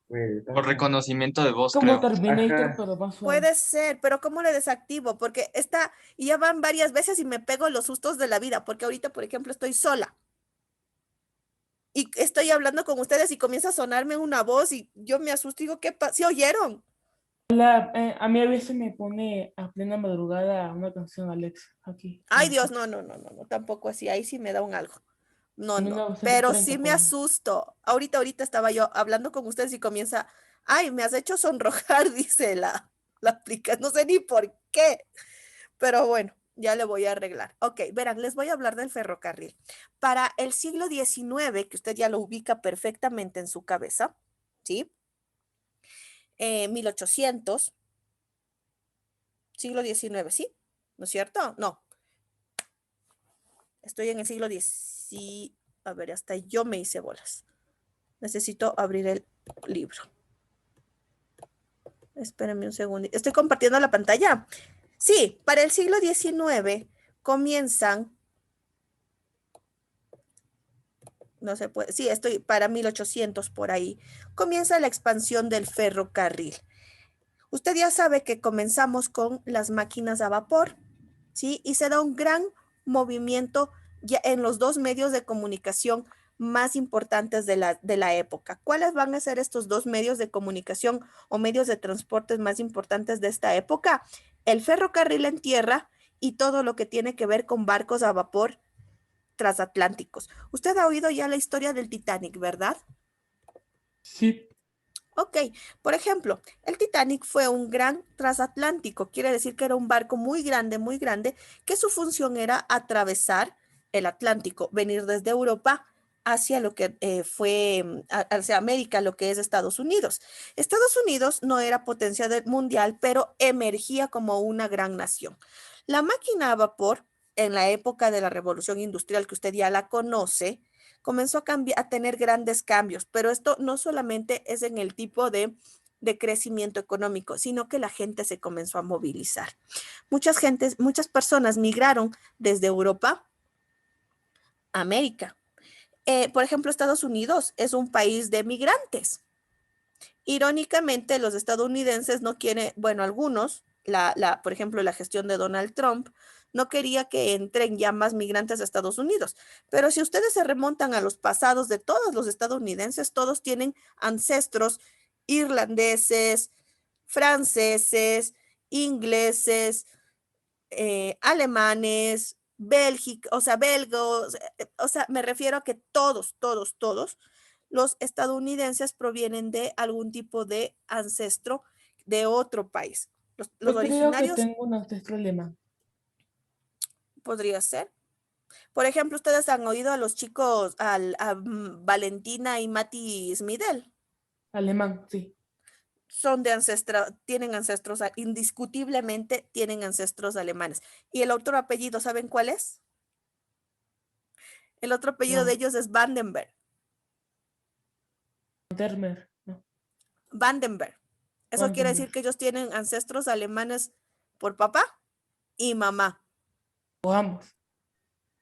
¿cómo Por se llama? reconocimiento de voz, Como creo. Terminator, Ajá. pero más suave. Puede ser, pero ¿cómo le desactivo? Porque está, y ya van varias veces y me pego los sustos de la vida, porque ahorita, por ejemplo, estoy sola y estoy hablando con ustedes y comienza a sonarme una voz y yo me asusto y digo, ¿qué pasa? ¿Sí oyeron? A mí a veces me pone a plena madrugada una canción Alexa aquí. Ay, Dios, no, no, no, no, no, tampoco así, ahí sí me da un algo. No, En no, pero sí 1930 me pone. asusto. Ahorita estaba yo hablando con ustedes y comienza, ay, me has hecho sonrojar, dice la aplicación, no sé ni por qué, pero bueno, ya le voy a arreglar. Ok, verán, les voy a hablar del ferrocarril. Para el siglo XIX, que usted ya lo ubica perfectamente en su cabeza, ¿sí? 1800, siglo XIX, ¿sí? ¿No es cierto? No, estoy en el siglo X. A ver, hasta yo me hice bolas. Necesito abrir el libro. Espérenme un segundo. ¿Estoy compartiendo la pantalla? Sí, para el siglo XIX comienzan, no se puede, sí, estoy para 1800 por ahí, comienza la expansión del ferrocarril. Usted ya sabe que comenzamos con las máquinas a vapor, ¿sí? Y se da un gran movimiento ya en los dos medios de comunicación más importantes de la época. ¿Cuáles van a ser estos dos medios de comunicación o medios de transporte más importantes de esta época? El ferrocarril en tierra y todo lo que tiene que ver con barcos a vapor transatlánticos. Usted ha oído ya la historia del Titanic, ¿verdad? Sí, Ok, por ejemplo, el Titanic fue un gran transatlántico, quiere decir que era un barco muy grande, que su función era atravesar el Atlántico, venir desde Europa hacia lo que fue, hacia América, lo que es Estados Unidos. Estados Unidos no era potencia mundial, pero emergía como una gran nación. La máquina a vapor, en la época de la Revolución Industrial, que usted ya la conoce, comenzó a, a tener grandes cambios, pero esto no solamente es en el tipo de crecimiento económico, sino que la gente se comenzó a movilizar. Muchas personas migraron desde Europa a América. Por ejemplo, Estados Unidos es un país de migrantes. Irónicamente, los estadounidenses no quieren, bueno, algunos, por ejemplo, la gestión de Donald Trump, no quería que entren ya más migrantes a Estados Unidos. Pero si ustedes se remontan a los pasados de todos los estadounidenses, todos tienen ancestros irlandeses, franceses, ingleses, alemanes, Bélgica, o sea, belgos, o sea, me refiero a que todos los estadounidenses provienen de algún tipo de ancestro de otro país. Los Yo creo que originarios tengo un ancestro alemán. podría ser. Por ejemplo, ustedes han oído a los chicos, Valentina y Mati Smidel. Alemán, sí. Son de tienen ancestros, indiscutiblemente tienen ancestros alemanes. Y el otro apellido, ¿saben cuál es? El otro apellido de No, ellos es Vandenberg. Termer, no, Vandenberg. Eso quiere decir Vandenberg. que ellos tienen ancestros alemanes por papá y mamá, O ambos.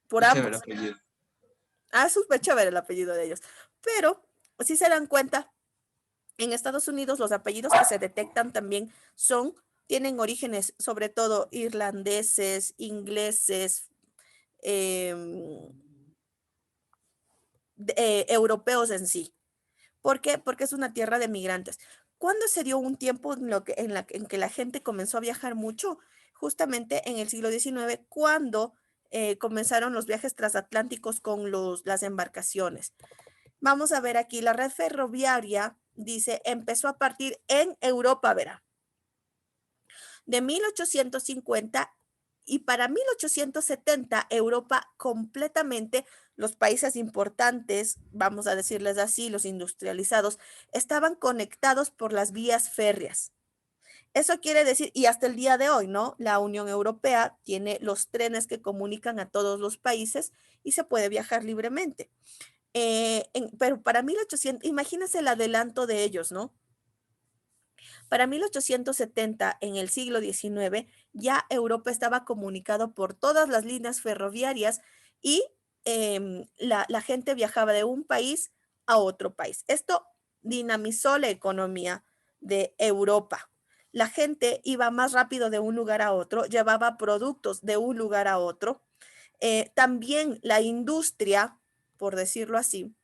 por Qué chévere ambos. apellido. Ah, es súper chévere el apellido de ellos. Pero, si se dan cuenta, en Estados Unidos los apellidos que se detectan también tienen orígenes sobre todo irlandeses, ingleses, europeos en sí. ¿Por qué? Porque es una tierra de migrantes. ¿Cuándo se dio un tiempo en que la gente comenzó a viajar mucho? Justamente en el siglo XIX, cuando comenzaron los viajes transatlánticos con las embarcaciones. Vamos a ver aquí, la red ferroviaria, dice, empezó a partir en Europa, verá, de 1850 y para 1870 Europa completamente, los países importantes, vamos a decirles así, los industrializados, estaban conectados por las vías férreas. Eso quiere decir, y hasta el día de hoy, ¿no? La Unión Europea tiene los trenes que comunican a todos los países y se puede viajar libremente. Pero para 1800, imagínense el adelanto de ellos, ¿no? Para 1870, en el siglo XIX, ya Europa estaba comunicado por todas las líneas ferroviarias y la gente viajaba de un país a otro país. Esto dinamizó la economía de Europa. La gente iba más rápido de un lugar a otro, llevaba productos de un lugar a otro. También la industria, por decirlo así,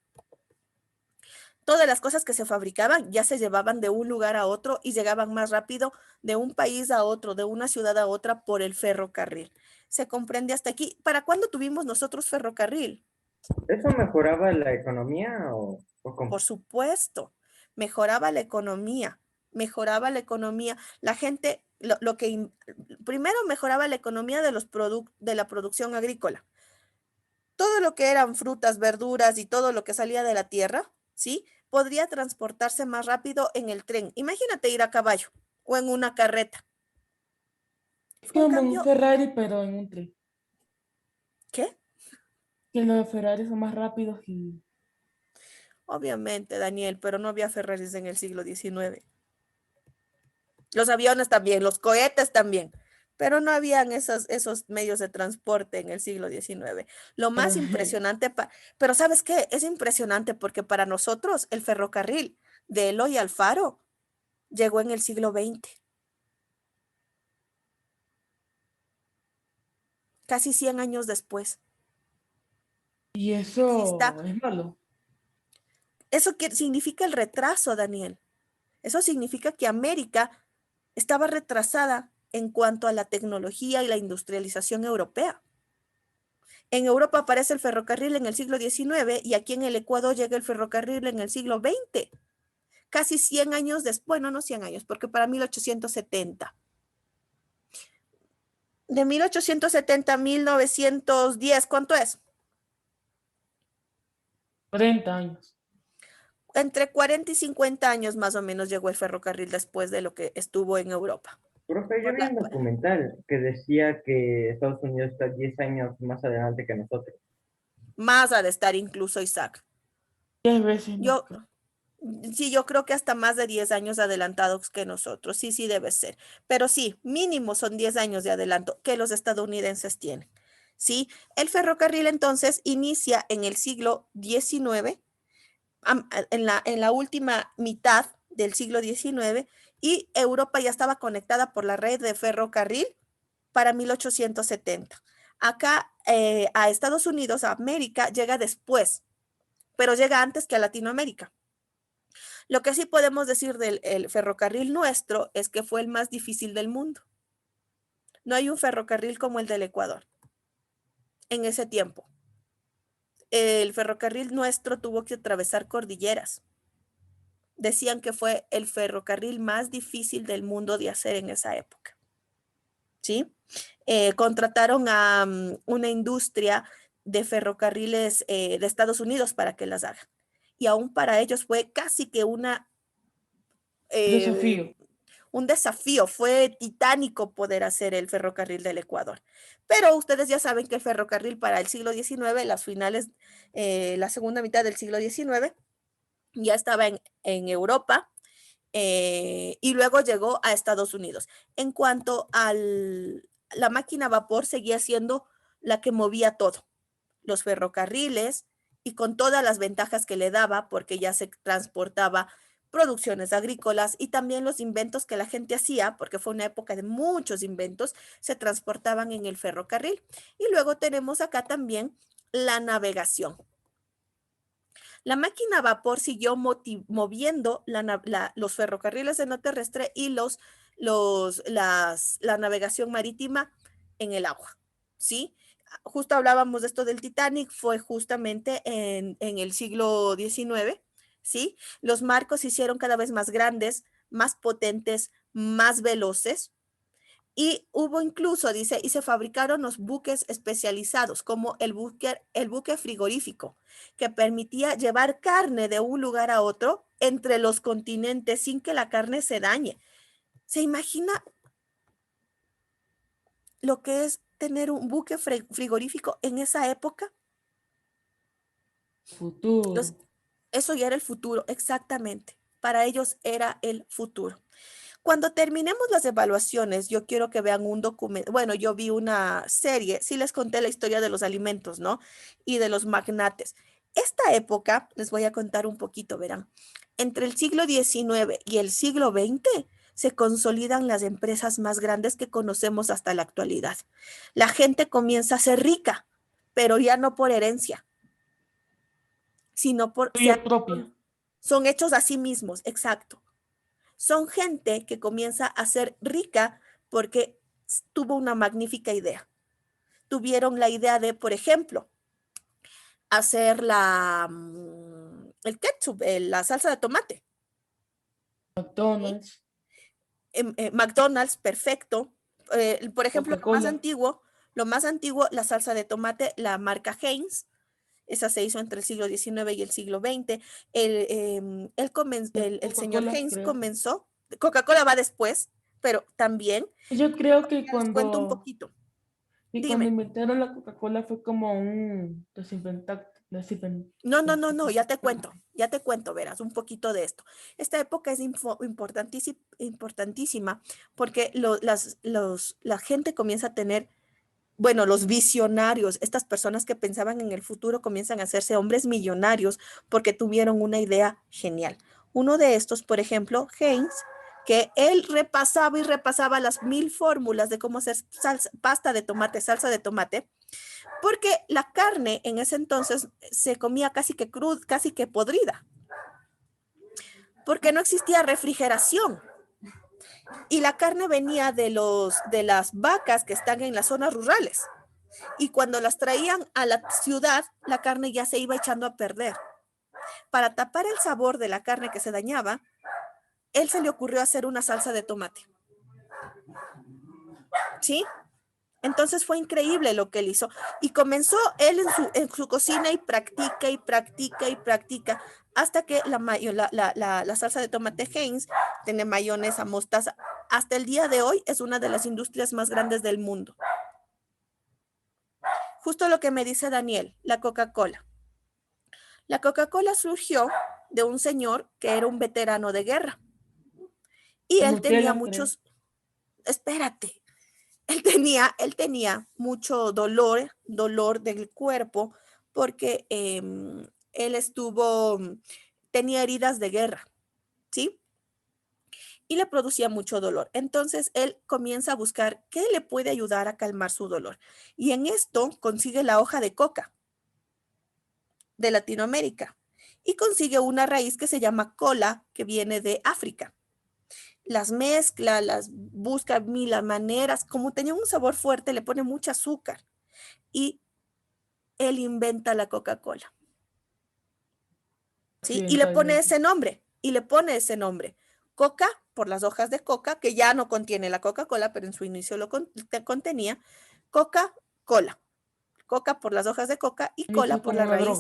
todas las cosas que se fabricaban ya se llevaban de un lugar a otro y llegaban más rápido de un país a otro, de una ciudad a otra por el ferrocarril. ¿Se comprende hasta aquí? ¿Para cuándo tuvimos nosotros ferrocarril? ¿Eso mejoraba la economía o cómo? Por supuesto, mejoraba la economía, mejoraba la economía. La gente, primero mejoraba la economía de la producción agrícola. Todo lo que eran frutas, verduras y todo lo que salía de la tierra, ¿sí? Podría transportarse más rápido en el tren. Imagínate ir a caballo o en una carreta. En Como un cambio, Ferrari, pero en un tren. ¿qué? Que los Ferrari son más rápidos y Obviamente, Daniel, pero no había Ferraris en el siglo XIX. Los aviones también, los cohetes también, pero no habían esos medios de transporte en el siglo XIX. Lo más impresionante, pero ¿sabes qué? Es impresionante porque para nosotros el ferrocarril de Eloy Alfaro llegó en el siglo XX, casi 100 años después. y Ahí está. eso es malo. Eso significa el retraso, Daniel. Eso significa que América estaba retrasada en cuanto a la tecnología y la industrialización europea. En Europa aparece el ferrocarril en el siglo XIX y aquí en el Ecuador llega el ferrocarril en el siglo XX. Casi 100 años después, bueno, no 100 años, porque para 1870. De 1870 a 1910, ¿cuánto es? 40 años. Entre 40 y 50 años más o menos llegó el ferrocarril después de lo que estuvo en Europa. Profe, yo vi un documental que decía que Estados Unidos está 10 años más adelante que nosotros. Más ha de estar incluso Isaac. 10 veces más. Yo, sí, yo creo que hasta más de 10 años adelantados que nosotros. Sí, sí debe ser. Pero sí, mínimo son 10 años de adelanto que los estadounidenses tienen. ¿Sí? El ferrocarril entonces inicia en el siglo XIX, en la última mitad del siglo XIX, y Europa ya estaba conectada por la red de ferrocarril para 1870. Acá a Estados Unidos, a América, llega después, pero llega antes que a Latinoamérica. Lo que sí podemos decir del ferrocarril nuestro es que fue el más difícil del mundo. No hay un ferrocarril como el del Ecuador en ese tiempo. El ferrocarril nuestro tuvo que atravesar cordilleras. Decían que fue el ferrocarril más difícil del mundo de hacer en esa época. ¿Sí? Contrataron a una industria de ferrocarriles de Estados Unidos para que las hagan. Y aún para ellos fue casi que Desafío. un desafío, fue titánico poder hacer el ferrocarril del Ecuador. Pero ustedes ya saben que el ferrocarril para el siglo XIX, las finales, la segunda mitad del siglo XIX, ya estaba en Europa y luego llegó a Estados Unidos. En cuanto a la máquina a vapor, seguía siendo la que movía todo, los ferrocarriles y con todas las ventajas que le daba, porque ya se transportaba producciones agrícolas y también los inventos que la gente hacía, porque fue una época de muchos inventos, se transportaban en el ferrocarril. Y luego tenemos acá también la navegación. La máquina a vapor siguió moviendo los ferrocarriles en lo terrestre y la navegación marítima en el agua, ¿sí? Justo hablábamos de esto del Titanic, fue justamente en el siglo XIX, ¿sí? Los barcos se hicieron cada vez más grandes, más potentes, más veloces. Y hubo incluso, dice, y se fabricaron los buques especializados, como el buque frigorífico, que permitía llevar carne de un lugar a otro entre los continentes sin que la carne se dañe. ¿Se imagina lo que es tener un buque frigorífico en esa época? Futuro. Eso ya era el futuro, exactamente. Para ellos era el futuro. Cuando terminemos las evaluaciones, yo quiero que vean un documento. Bueno, yo vi una serie, sí les conté la historia de los alimentos, ¿no? Y de los magnates. Esta época, les voy a contar un poquito, verán. Entre el siglo XIX y el siglo XX se consolidan las empresas más grandes que conocemos hasta la actualidad. La gente comienza a ser rica, pero ya no por herencia, sino por... Tuya propia. Son hechos a sí mismos, exacto. Son gente que comienza a ser rica porque tuvo una magnífica idea. Tuvieron la idea de, por ejemplo, hacer el ketchup, la salsa de tomate. McDonald's. McDonald's, perfecto. Por ejemplo, Coca-Cola. lo más antiguo, la salsa de tomate, la marca Heinz. Esa se hizo entre el siglo XIX y el siglo XX. El señor Coca-Cola, Heinz creo. comenzó, Coca-Cola va después, pero también, Yo creo que les cuento un cuando poquito. Dime. inventaron la Coca-Cola fue como un No, ya te cuento, verás, un poquito de esto. Esta época es importantísima porque la gente comienza a tener, bueno, los visionarios, estas personas que pensaban en el futuro comienzan a hacerse hombres millonarios porque tuvieron una idea genial. Uno de estos, por ejemplo, Heinz, que él repasaba y repasaba las 1000 fórmulas de cómo hacer pasta de tomate, salsa de tomate, porque la carne en ese entonces se comía casi que cruda, casi que podrida, porque no existía refrigeración. Y la carne venía de las vacas que están en las zonas rurales. Y cuando las traían a la ciudad, la carne ya se iba echando a perder. Para tapar el sabor de la carne que se dañaba, él se le ocurrió hacer una salsa de tomate. ¿Sí? Entonces fue increíble lo que él hizo. Y comenzó él en su cocina y practica y practica y practica hasta que la salsa de tomate Heinz tiene mayonesa, mostaza. Hasta el día de hoy es una de las industrias más grandes del mundo. Justo lo que me dice Daniel, la Coca-Cola. La Coca-Cola surgió de un señor que era un veterano de guerra. Y él tenía muchos... Espérate. Él tenía mucho dolor del cuerpo porque él tenía heridas de guerra, ¿sí? y le producía mucho dolor. Entonces él comienza a buscar qué le puede ayudar a calmar su dolor. Y en esto consigue la hoja de coca de Latinoamérica y consigue una raíz que se llama cola, que viene de África. Las mezcla, las busca mil maneras, como tenía un sabor fuerte, le pone mucho azúcar y él inventa la Coca-Cola. ¿Sí? Y le pone ese nombre, Coca, por las hojas de coca, que ya no contiene la Coca-Cola, pero en su inicio lo contenía, Coca-Cola. Coca por las hojas de coca y cola por la raíz,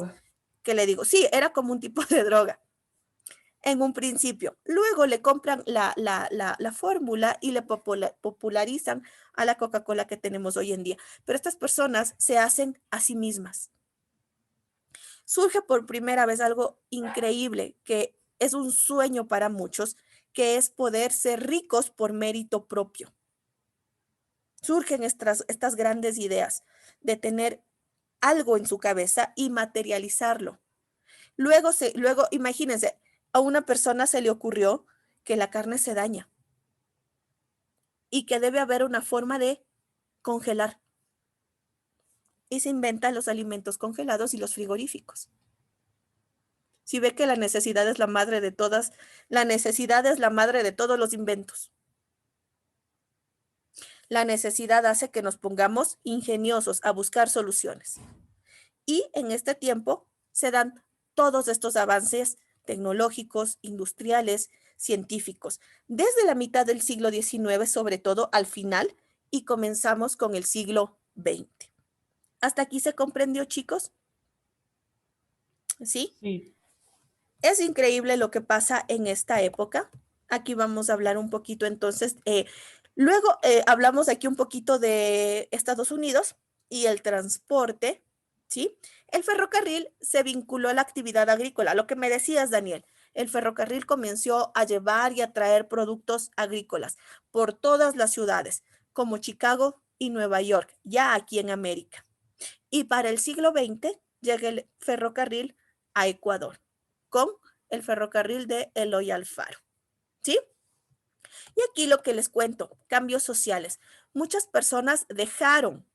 que le digo, sí, era como un tipo de droga en un principio. Luego le compran la fórmula y le popularizan a la Coca-Cola que tenemos hoy en día. Pero estas personas se hacen a sí mismas. Surge por primera vez algo increíble, que es un sueño para muchos, que es poder ser ricos por mérito propio. Surgen estas grandes ideas de tener algo en su cabeza y materializarlo. Luego, imagínense, a una persona se le ocurrió que la carne se daña y que debe haber una forma de congelar. Y se inventan los alimentos congelados y los frigoríficos. Si ve que la necesidad es la madre de todas, la necesidad es la madre de todos los inventos. La necesidad hace que nos pongamos ingeniosos a buscar soluciones. Y en este tiempo se dan todos estos avances tecnológicos, industriales, científicos, desde la mitad del siglo XIX, sobre todo al final, y comenzamos con el siglo XX. ¿Hasta aquí se comprendió, chicos? ¿Sí? Sí. Es increíble lo que pasa en esta época. Aquí vamos a hablar un poquito entonces. Luego hablamos aquí un poquito de Estados Unidos y el transporte, ¿sí? El ferrocarril se vinculó a la actividad agrícola, lo que me decías, Daniel. El ferrocarril comenzó a llevar y a traer productos agrícolas por todas las ciudades, como Chicago y Nueva York, ya aquí en América. Y para el siglo XX llega el ferrocarril a Ecuador, con el ferrocarril de Eloy Alfaro, ¿sí? Y aquí lo que les cuento, cambios sociales. Muchas personas dejaron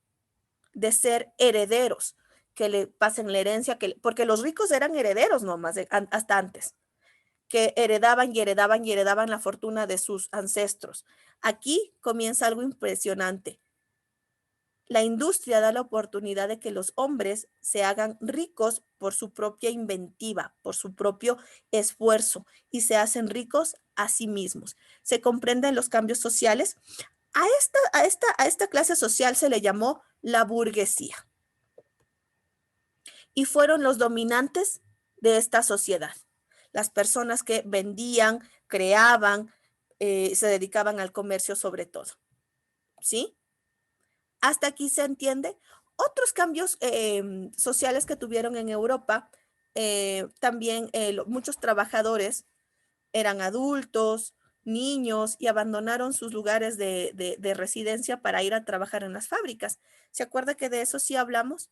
de ser herederos, que le pasen la herencia, porque los ricos eran herederos nomás hasta antes, que heredaban y heredaban y heredaban la fortuna de sus ancestros. Aquí comienza algo impresionante. La industria da la oportunidad de que los hombres se hagan ricos por su propia inventiva, por su propio esfuerzo y se hacen ricos a sí mismos. Se comprenden los cambios sociales. A esta clase social se le llamó la burguesía y fueron los dominantes de esta sociedad. Las personas que vendían, creaban, se dedicaban al comercio sobre todo. ¿Sí? ¿Hasta aquí se entiende? Otros cambios sociales que tuvieron en Europa, también muchos trabajadores eran adultos, niños y abandonaron sus lugares de residencia para ir a trabajar en las fábricas. ¿Se acuerda que de eso sí hablamos?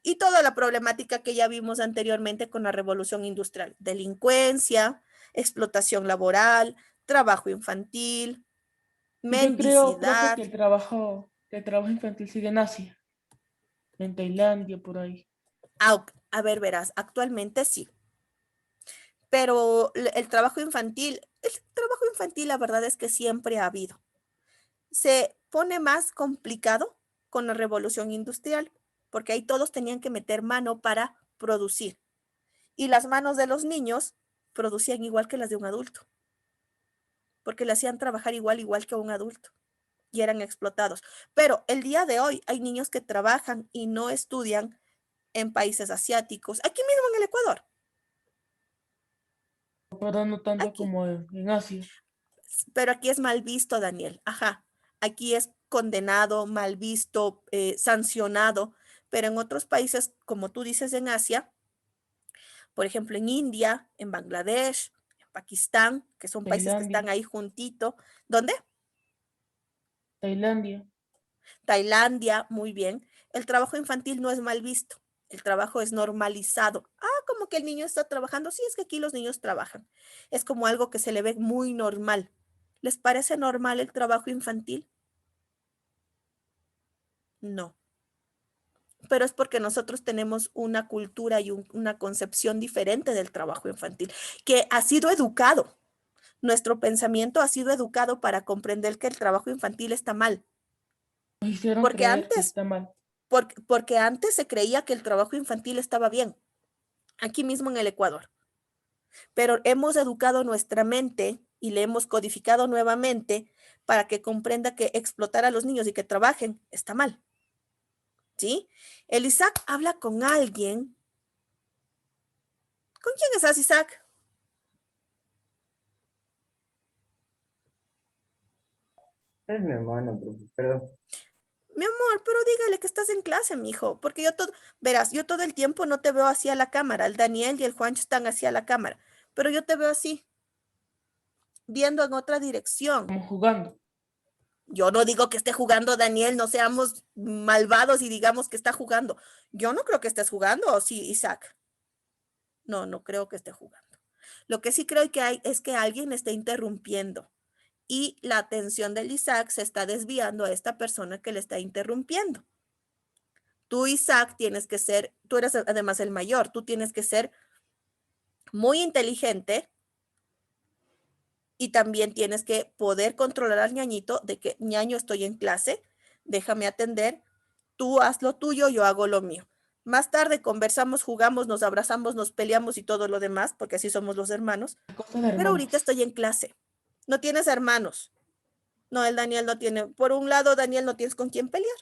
Y toda la problemática que ya vimos anteriormente con la revolución industrial, delincuencia, explotación laboral, trabajo infantil, Yo creo, profe, mendicidad. que el trabajo infantil sigue en Asia, en Tailandia, por ahí. A ver, verás, actualmente sí. Pero el trabajo infantil, la verdad es que siempre ha habido. Se pone más complicado con la revolución industrial, porque ahí todos tenían que meter mano para producir. Y las manos de los niños producían igual que las de un adulto, porque le hacían trabajar igual que un adulto y eran explotados. Pero el día de hoy hay niños que trabajan y no estudian en países asiáticos, aquí mismo en el Ecuador. Pero no tanto Aquí. como en Asia. Pero aquí es mal visto, Daniel. Ajá. Aquí es condenado, mal visto, sancionado. Pero en otros países, como tú dices, en Asia, por ejemplo, en India, en Bangladesh, en Pakistán, que son países que Tailandia. están ahí juntito. ¿Dónde? Tailandia. Tailandia, muy bien. El trabajo infantil no es mal visto. El trabajo es normalizado. Como que el niño está trabajando. Sí, es que aquí los niños trabajan. Es como algo que se le ve muy normal. ¿Les parece normal el trabajo infantil? No. Pero es porque nosotros tenemos una cultura y una concepción diferente del trabajo infantil, que ha sido educado. Nuestro pensamiento ha sido educado para comprender que el trabajo infantil está mal. Nos hicieron Porque creer que antes, está mal. porque antes se creía que el trabajo infantil estaba bien, aquí mismo en el Ecuador. Pero hemos educado nuestra mente y le hemos codificado nuevamente para que comprenda que explotar a los niños y que trabajen está mal. ¿Sí? El Isaac habla con alguien. ¿Con quién estás, Isaac? Es mi hermano, profe, pero Mi amor, pero dígale que estás en clase, mijo, porque verás, yo todo el tiempo no te veo así a la cámara. El Daniel y el Juancho están así a la cámara, pero yo te veo así, viendo en otra dirección. Como jugando. Yo no digo que esté jugando Daniel, no seamos malvados y digamos que está jugando. Yo no creo que estés jugando, ¿o sí, Isaac? No, no creo que esté jugando. Lo que sí creo que hay es que alguien está interrumpiendo y la atención del Isaac se está desviando a esta persona que le está interrumpiendo. Tú, Isaac, tienes que ser, tú eres además el mayor, tú tienes que ser muy inteligente y también tienes que poder controlar al ñañito de que, ñaño, estoy en clase, déjame atender, tú haz lo tuyo, yo hago lo mío. Más tarde conversamos, jugamos, nos abrazamos, nos peleamos y todo lo demás, porque así somos los hermanos. Cosas de Pero ahorita hermanos. estoy en clase. No tienes hermanos. No, el Daniel no tiene. Por un lado, Daniel, no tienes con quién pelear,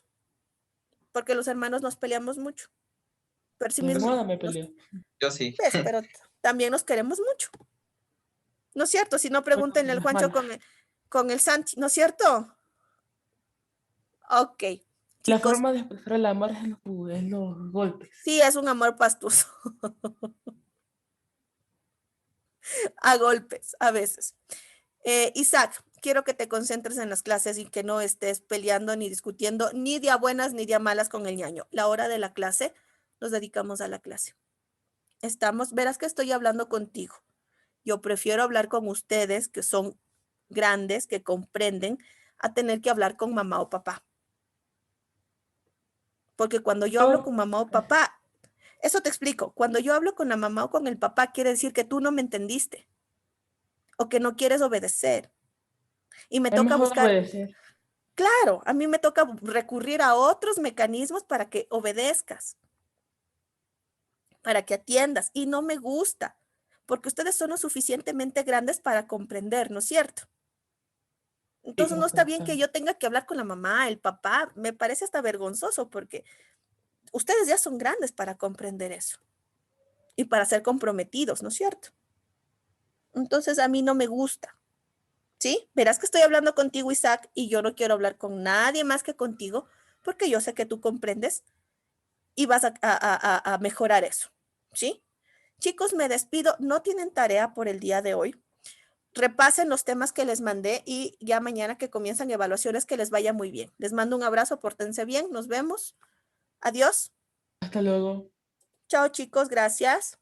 porque los hermanos nos peleamos mucho. Pero sí Mi mismo, hermana me peleó. Yo sí. ves, pero también nos queremos mucho. ¿No es cierto? Si no, Bueno, pregúntenle al las Juancho malas. con el Santi, ¿no es cierto? Ok, La chicos, forma de expresar el amor es en los golpes. sí es un amor pastoso. A golpes, a veces. Isaac, quiero que te concentres en las clases y que no estés peleando ni discutiendo ni de a buenas ni de a malas con el ñaño. La hora de la clase, nos dedicamos a la clase. Verás que estoy hablando contigo. Yo prefiero hablar con ustedes que son grandes, que comprenden, a tener que hablar con mamá o papá. Porque cuando yo hablo con mamá o papá, eso te explico, cuando yo hablo con la mamá o con el papá, quiere decir que tú no me entendiste o que no quieres obedecer. Y me Es toca mejor buscar, obedecer. claro, a mí me toca recurrir a otros mecanismos para que obedezcas, para que atiendas. Y no me gusta, porque ustedes son lo suficientemente grandes para comprender, ¿no es cierto? Sí, Entonces no está bien que completamente. yo tenga que hablar con la mamá, el papá, me parece hasta vergonzoso porque ustedes ya son grandes para comprender eso y para ser comprometidos, ¿no es cierto? Entonces a mí no me gusta, ¿sí? Verás que estoy hablando contigo, Isaac, y yo no quiero hablar con nadie más que contigo porque yo sé que tú comprendes y vas a mejorar eso, ¿sí? Chicos, me despido. No tienen tarea por el día de hoy. Repasen los temas que les mandé y ya mañana que comienzan evaluaciones, que les vaya muy bien. Les mando un abrazo, pórtense bien, nos vemos. Adiós. Hasta luego. Chao, chicos, gracias.